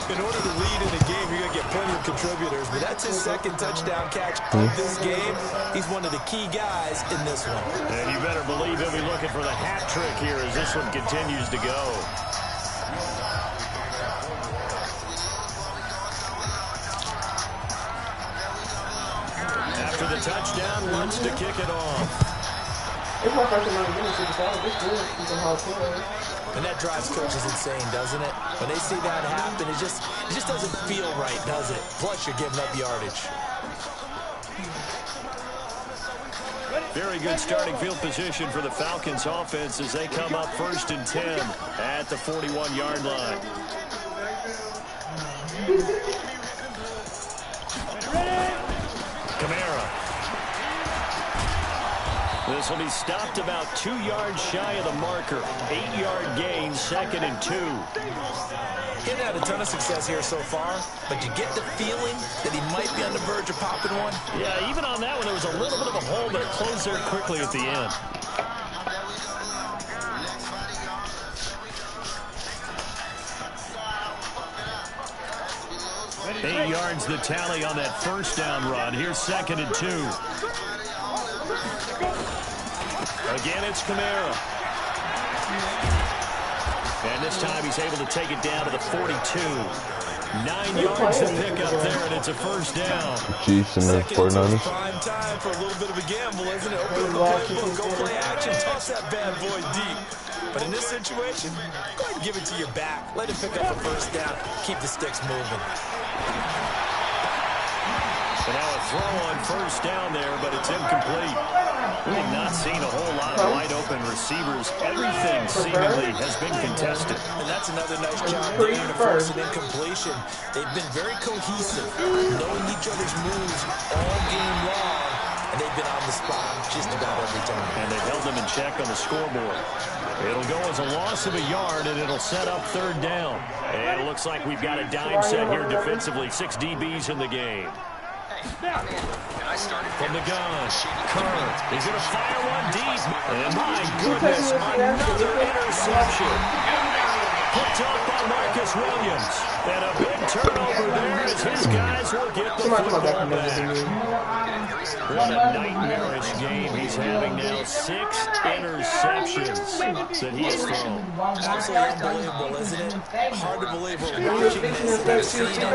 In order to lead in a game, you're going to get plenty of contributors, but that's his 2nd touchdown catch of this game. He's one of the key guys in this one. And you better believe he'll be looking for the hat trick here as this one continues to go. for the touchdown, wants to kick it off. It's my first time getting superstar. It's good. You can hold it. And that drives coaches insane, doesn't it? When they see that happen, it just doesn't feel right, does it? Plus, you're giving up yardage. Very good starting field position for the Falcons offense as they come up 1st and 10 at the 41-yard line. Kamara. This will be stopped about 2 yards shy of the marker. 8-yard gain, 2nd and 2. He hasn't had a ton of success here so far, but you get the feeling that he might be on the verge of popping one. Yeah, even on that one, there was a little bit of a hole, but it closed there quickly at the end. Eight yards the tally on that first down run. Here's 2nd and 2. Again, it's Kamara. And this time he's able to take it down to the 42. 9 yards to pick up there, and it's a first down. Chiefs and the 49ers. Prime time for a little bit of a gamble, isn't it? Open the playbook, go play action, toss that bad boy deep. But in this situation, go ahead and give it to your back. Let him pick up a first down. Keep the sticks moving. So now a throw on first down there, but it's incomplete. We have not seen a whole lot of wide-open receivers. Everything seemingly has been contested. And that's another nice job there in the first and incompletion. They've been very cohesive, knowing each other's moves all game long, and they've been on the spot just about every time. And they've held them in check on the scoreboard. It'll go as a loss of a yard, and it'll set up 3rd down. And it looks like we've got a dime set here defensively. 6 DBs in the game. From the gun, Kerr is going to fire one deep. And my goodness, another interception. Picked up by Marcus Williams. And a big turnover there as his guys will get the football back. What a nightmarish game he's having now. 6 interceptions that he has thrown. Absolutely unbelievable, isn't it? Hard to believe we're watching this and we've seen it,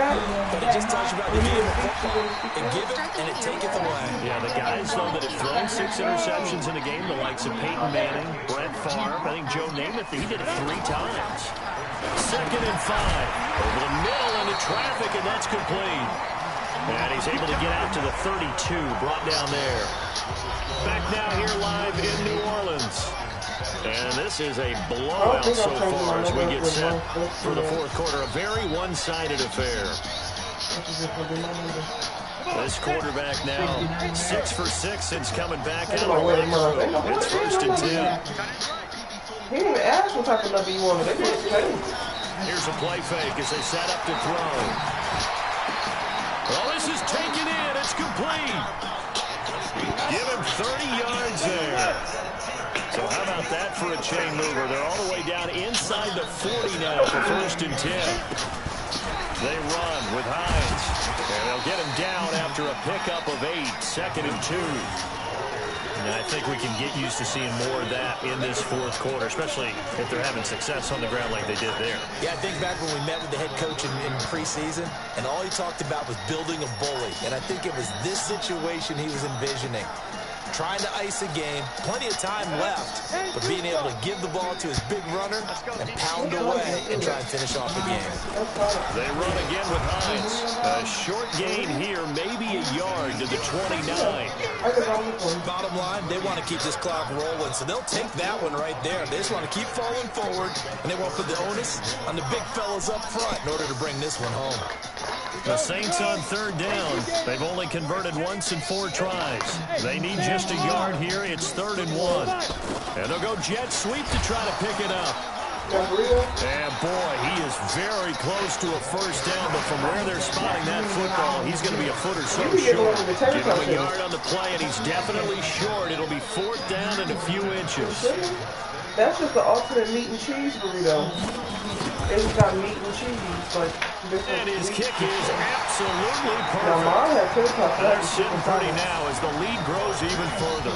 but it just tells you about the game of football. It give it and it take it away. Yeah, the guys, though, that have thrown 6 interceptions in a game, the likes of Peyton Manning, Brett Favre, I think Joe Namath, he did it 3 times. 2nd and 5. Over the middle into traffic, and that's complete. And he's able to get out to the 32, brought down there. Back now here live in New Orleans. And this is a blowout so far as we get set for the 4th quarter. A very one-sided affair. This quarterback now 6 for 6 since coming back out of the locker room. It's 1st and 10. He didn't even ask what type of number you wanted. They just paid. Here's a play fake as they set up to throw. Well, this is taken in. It's complete. Give him 30 yards there. So how about that for a chain mover? They're all the way down inside the 40 now for 1st and 10. They run with Hines. And they'll get him down after a pickup of 8. 2nd and 2. And I think we can get used to seeing more of that in this 4th quarter, especially if they're having success on the ground like they did there. Yeah, I think back when we met with the head coach in preseason, and all he talked about was building a bully. And I think it was this situation he was envisioning. Trying to ice a game, plenty of time left, but being able to give the ball to his big runner and pound away and try and finish off the game. They run again with Hines. A short gain here, maybe a yard to the 29. Bottom line, they want to keep this clock rolling, so they'll take that one right there. They just want to keep falling forward, and they want to put the onus on the big fellas up front in order to bring this one home. The Saints on 3rd down. They've only converted once in 4 tries. They need just a yard here. It's 3rd and 1. And they'll go jet sweep to try to pick it up. And boy, he is very close to a first down, but from where they're spotting that football, he's going to be a foot or so short. Give him a yard on the play, and he's definitely short. It'll be 4th down and a few inches. That's just the ultimate meat and cheese burrito. It's got meat and cheese, but and his kick is absolutely perfect. Now, Mom had 2 touchdowns. That's sitting pretty now as the lead grows even further.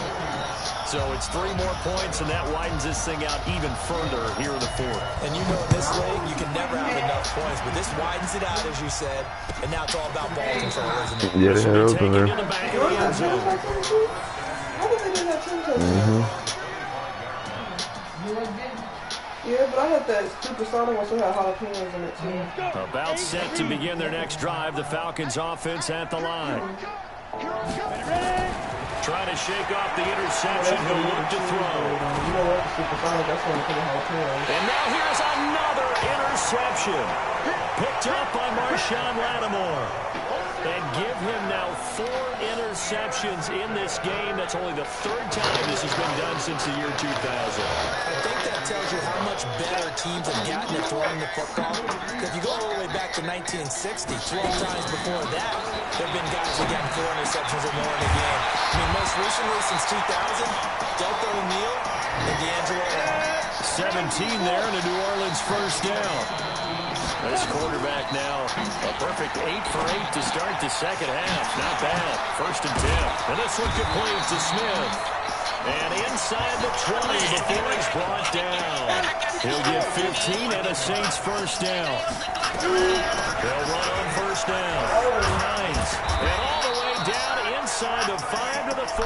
So it's 3 more points, and that widens this thing out even further here in the fourth. And you know in this league, you can never have enough points, but this widens it out, as you said, and now it's all about ball control, isn't it? Yeah, they had open there. Yeah, but I had that stupid Sonic one, so had jalapenos in it too. About set to begin their next drive. The Falcons offense at the line. Trying to shake off the interception. He'll look to throw. You know what? Stupid Sonic, that's when we put jalapenos. And now here's another interception. Picked up by Marshawn Lattimore. And give him now 4 interceptions in this game. That's only the 3rd time this has been done since the year 2000. I think that tells you how much better teams have gotten at throwing the football. If you go all the way back to 1960, 12 times before that, there have been guys who got 4 interceptions or more in a game. I mean, most recently since 2000, Delta O'Neal and D'Angelo. 17 there and a New Orleans first down. This quarterback now a perfect 8 for 8 to start the second half. Not bad. 1st and 10. And this one complete to Smith. And inside the 20 before he's brought down. He'll get 15 and a Saints first down. They'll run on first down. Hines. And all the way down inside the 5 to the 4.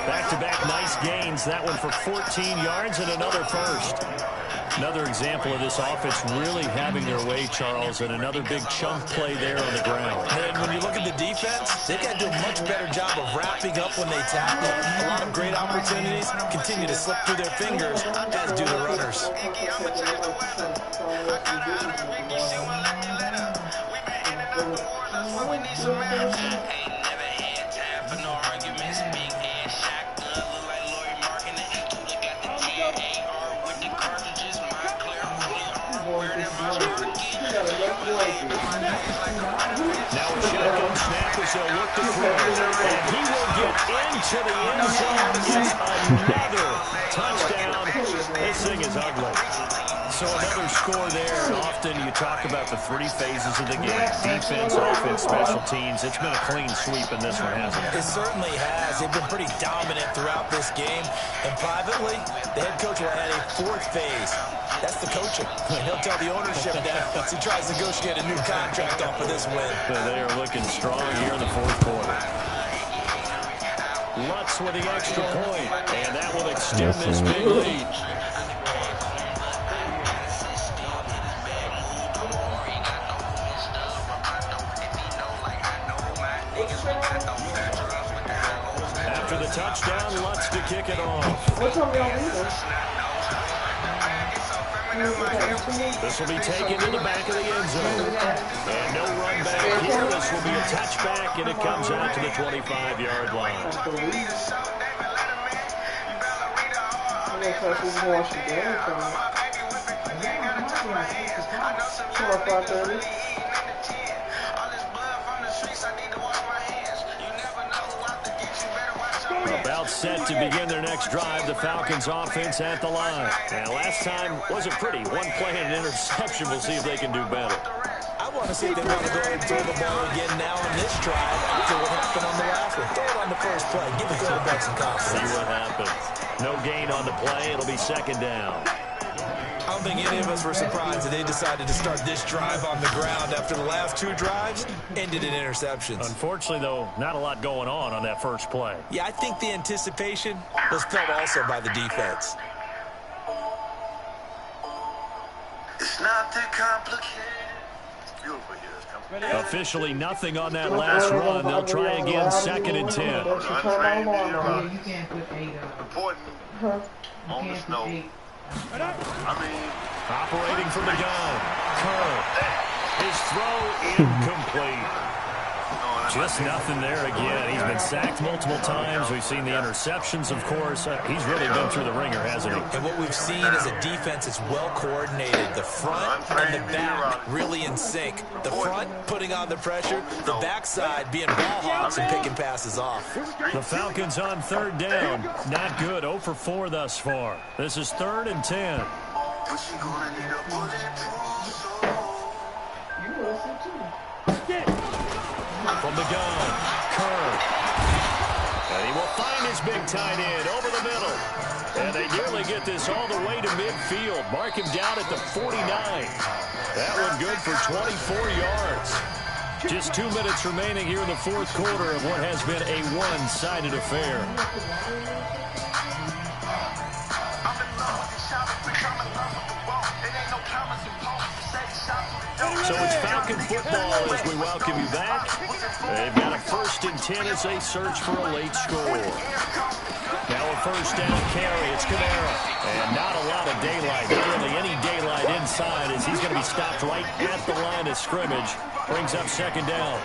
Back-to-back nice gains. That one for 14 yards and another first. Another example of this offense really having their way, Charles, and another big chunk play there on the ground. And when you look at the defense, they've got to do a much better job of wrapping up when they tackle. A lot of great opportunities continue to slip through their fingers, as do the runners. Now a shotgun snap as they'll look to throw. And he will get into the end zone. It's another touchdown. This thing is ugly. So another score there. And often you talk about the 3 phases of the game. Defense, offense, special teams. It's been a clean sweep in this one, hasn't it? It certainly has. They've been pretty dominant throughout this game. And privately, the head coach will add a 4th phase. That's the coaching. He'll tell the ownership that as he tries to negotiate a new contract off of this win. But they are looking strong here in the 4th quarter. Lutz with the extra point, and that will extend this big lead. After the touchdown, Lutz to kick it off. What's on y'all leaving? This will be taken to the back of the end zone. And no run back here. This will be a touchback, and it comes out to the 25-yard line. About set to begin their next drive, the Falcons offense at the line. And last time wasn't pretty. 1 play and an interception. We'll see if they can do better. I want to see if they want to go ahead and throw the ball again now on this drive after what happened on the last one. Throw it on the first play. Give the quarterback some confidence. See what happens. No gain on the play. It'll be 2nd down. I don't think any of us were surprised that they decided to start this drive on the ground after the last 2 drives ended in interceptions. Unfortunately, though, not a lot going on that first play. Yeah, I think the anticipation was felt also by the defense. It's not that complicated. It's beautiful here. Officially nothing on that last run. They'll try again, 2nd and 10. You can't put 8 Important on the snow. Operating from the gun. Kerr. His throw incomplete. Just nothing there again. He's been sacked multiple times. We've seen the interceptions, of course. He's really been through the ringer, hasn't he? And what we've seen is a defense that's well coordinated. The front and the back really in sync. The front putting on the pressure. The backside being ball hogs and picking passes off. The Falcons on 3rd down. Not good. 0 for 4 thus far. This is 3rd and 10. From the gun, Kerr. And he will find his big tight end over the middle. And they nearly get this all the way to midfield. Mark him down at the 49. That one good for 24 yards. Just 2 minutes remaining here in the fourth quarter of what has been a one-sided affair. So it's Falcon football as we welcome you back. They've got a 1st and 10 as they search for a late score. Now a 1st down carry. It's Kamara. And not a lot of daylight. Not really any daylight inside as he's going to be stopped right at the line of scrimmage. Brings up 2nd down.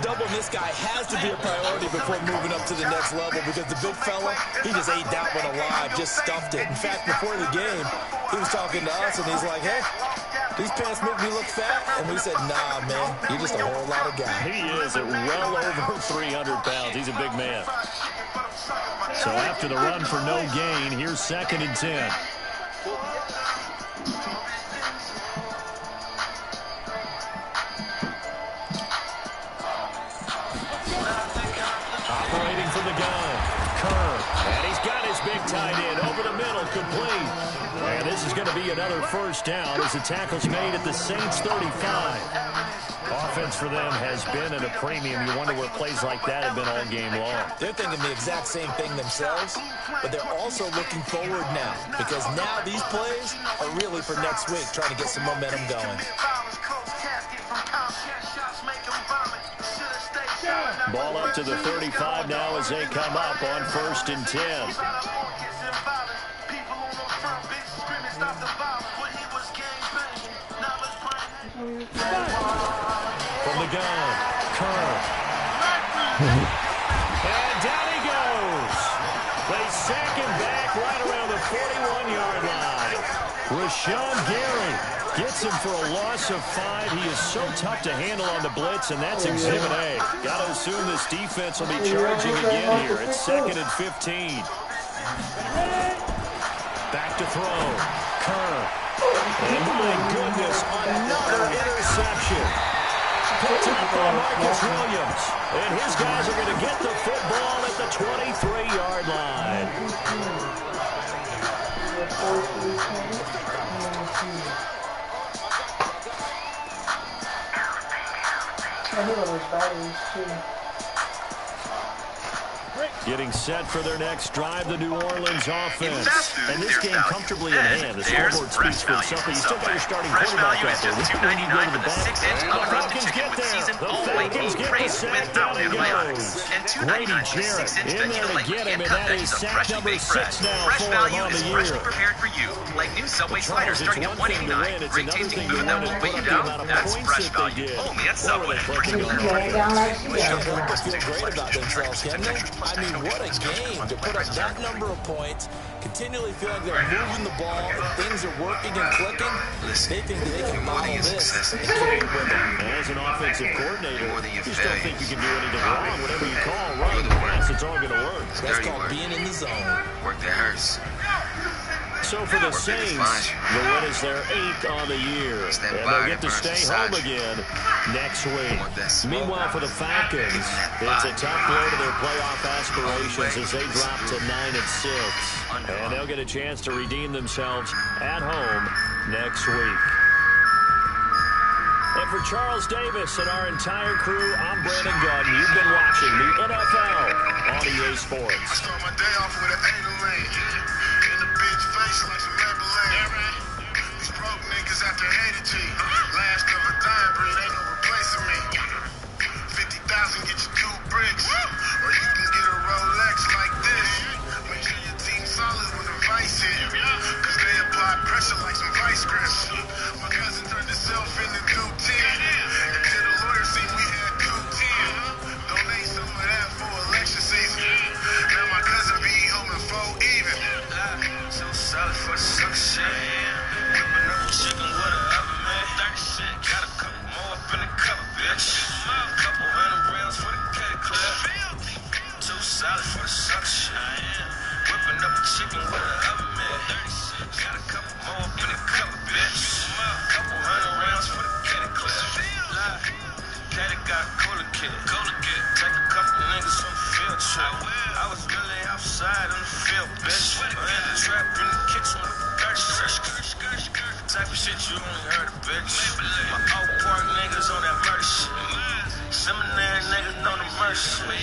Doubling this guy has to be a priority before moving up to the next level because the big fella, he just ate that one alive, just stuffed it. In fact, before the game, he was talking to us, and he's like, hey, these pants make me look fat. And we said, nah, man, you're just a whole lot of guy. He is at well over 300 pounds. He's a big man. So after the run for no gain, here's 2nd and 10. Operating from the gun, Kerr, and he's got his big tight end over the middle, complete. And this is going to be another 1st down as the tackle's made at the Saints 35. Offense for them has been at a premium. You wonder where plays like that have been all game long. They're thinking the exact same thing themselves, but they're also looking forward now because now these plays are really for next week, trying to get some momentum going. Ball up to the 35 now as they come up on 1st and 10. From the gun, Kerr. And down he goes. They sack him back right around the 41-yard line. Rashawn Gary gets him for a loss of 5. He is so tough to handle on the blitz, and that's Exhibit A. Got to assume this defense will be charging again here. It's 2nd and 15. Back to throw. Kerr. And my goodness, another interception. Picked up by Marcus Williams. And his guys are going to get the football at the 23-yard line. Getting set for their next drive, the New Orleans offense. And this game comfortably in hand. The scoreboard speaks for itself. You still got your starting quarterback out there. When you go to the back, the Falcons get there. The Falcons get the sack. Down it goes. Grady Jarrett in there to get him, and that is sack number 6 now for him on the year. Prepared for you, like new Subway sliders starting at $1.89. Great tasting food that won't weigh you down. That's fresh value. Only at Subway. Feel great about themselves, can they? I mean, what a game to put up that number of points, continually feel like they're moving the ball, and things are working and clicking. They think that they can model this and carry it with them. As an offensive coordinator, you just don't think you can do anything wrong. Whatever you call right pass, it's all going to work. That's called being in the zone. Work that hurts. So for the Saints, the win is their 8th on the year, and they'll get to stay home again next week. Meanwhile, for the Falcons, it's a tough blow to their playoff aspirations as they drop to 9-6, and they'll get a chance to redeem themselves at home next week. And for Charles Davis and our entire crew, I'm Brandon Gunn. You've been watching the NFL on EA Sports. I start my day off with an angle lane. Face like some Maybelline. These broke niggas out there hated G. Last of a dime breed, ain't no replacing me. 50,000 get you 2 bricks. Or you can get a Rolex like this. Make sure your team's solid when the vice hit. Cause they apply pressure like some vice grips. My cousin turned himself into Q10. Until the lawyer seen we had Q10. Donate some of that for election season. Now my cousin be home and 4 even. So solid for the suction. Whipping up chicken with a oven, man. 30 cent. Got a couple more up in the cup, bitch. Couple $100 for the cat club. Too solid for the suction. Whipping up a chicken with a oven, man. 30 cent. Got a couple more up in the cup, bitch. Couple $100 for the cat club. Daddy got a cooler kid. Take a couple niggas from the field in the field, bitch. I in the trap, in the kitchen with a 30 type of shit you only heard of, bitch. My Oak Park niggas on that murder shit. Seminary niggas know the mercy.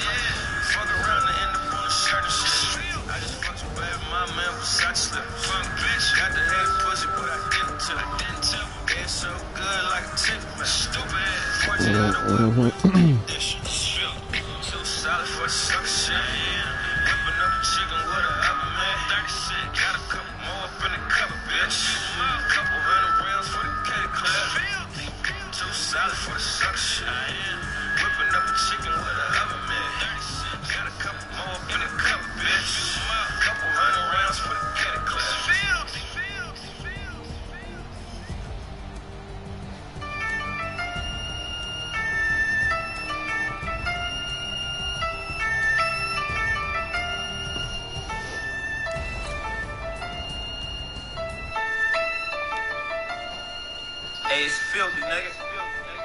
Fuck around and end up on the shirt and shit. I just fucked your baby, my man Versace slip. Fuck, bitch. Got the head pussy, but I didn't tell her. It's so good like a tip, man. Stupid ass. 1400 too solid for the sucker shit. Whipping up a chicken with a oven, man. 36. Got a couple more up in the cupboard, bitch. Couple hundred rounds for the K club. Too solid for the sucker shit. Whipping up a chicken with a oven, man. 36. Got a couple more up in the cupboard, bitch. Couple hundred rounds for the K club. Hey, it's filthy, nigga.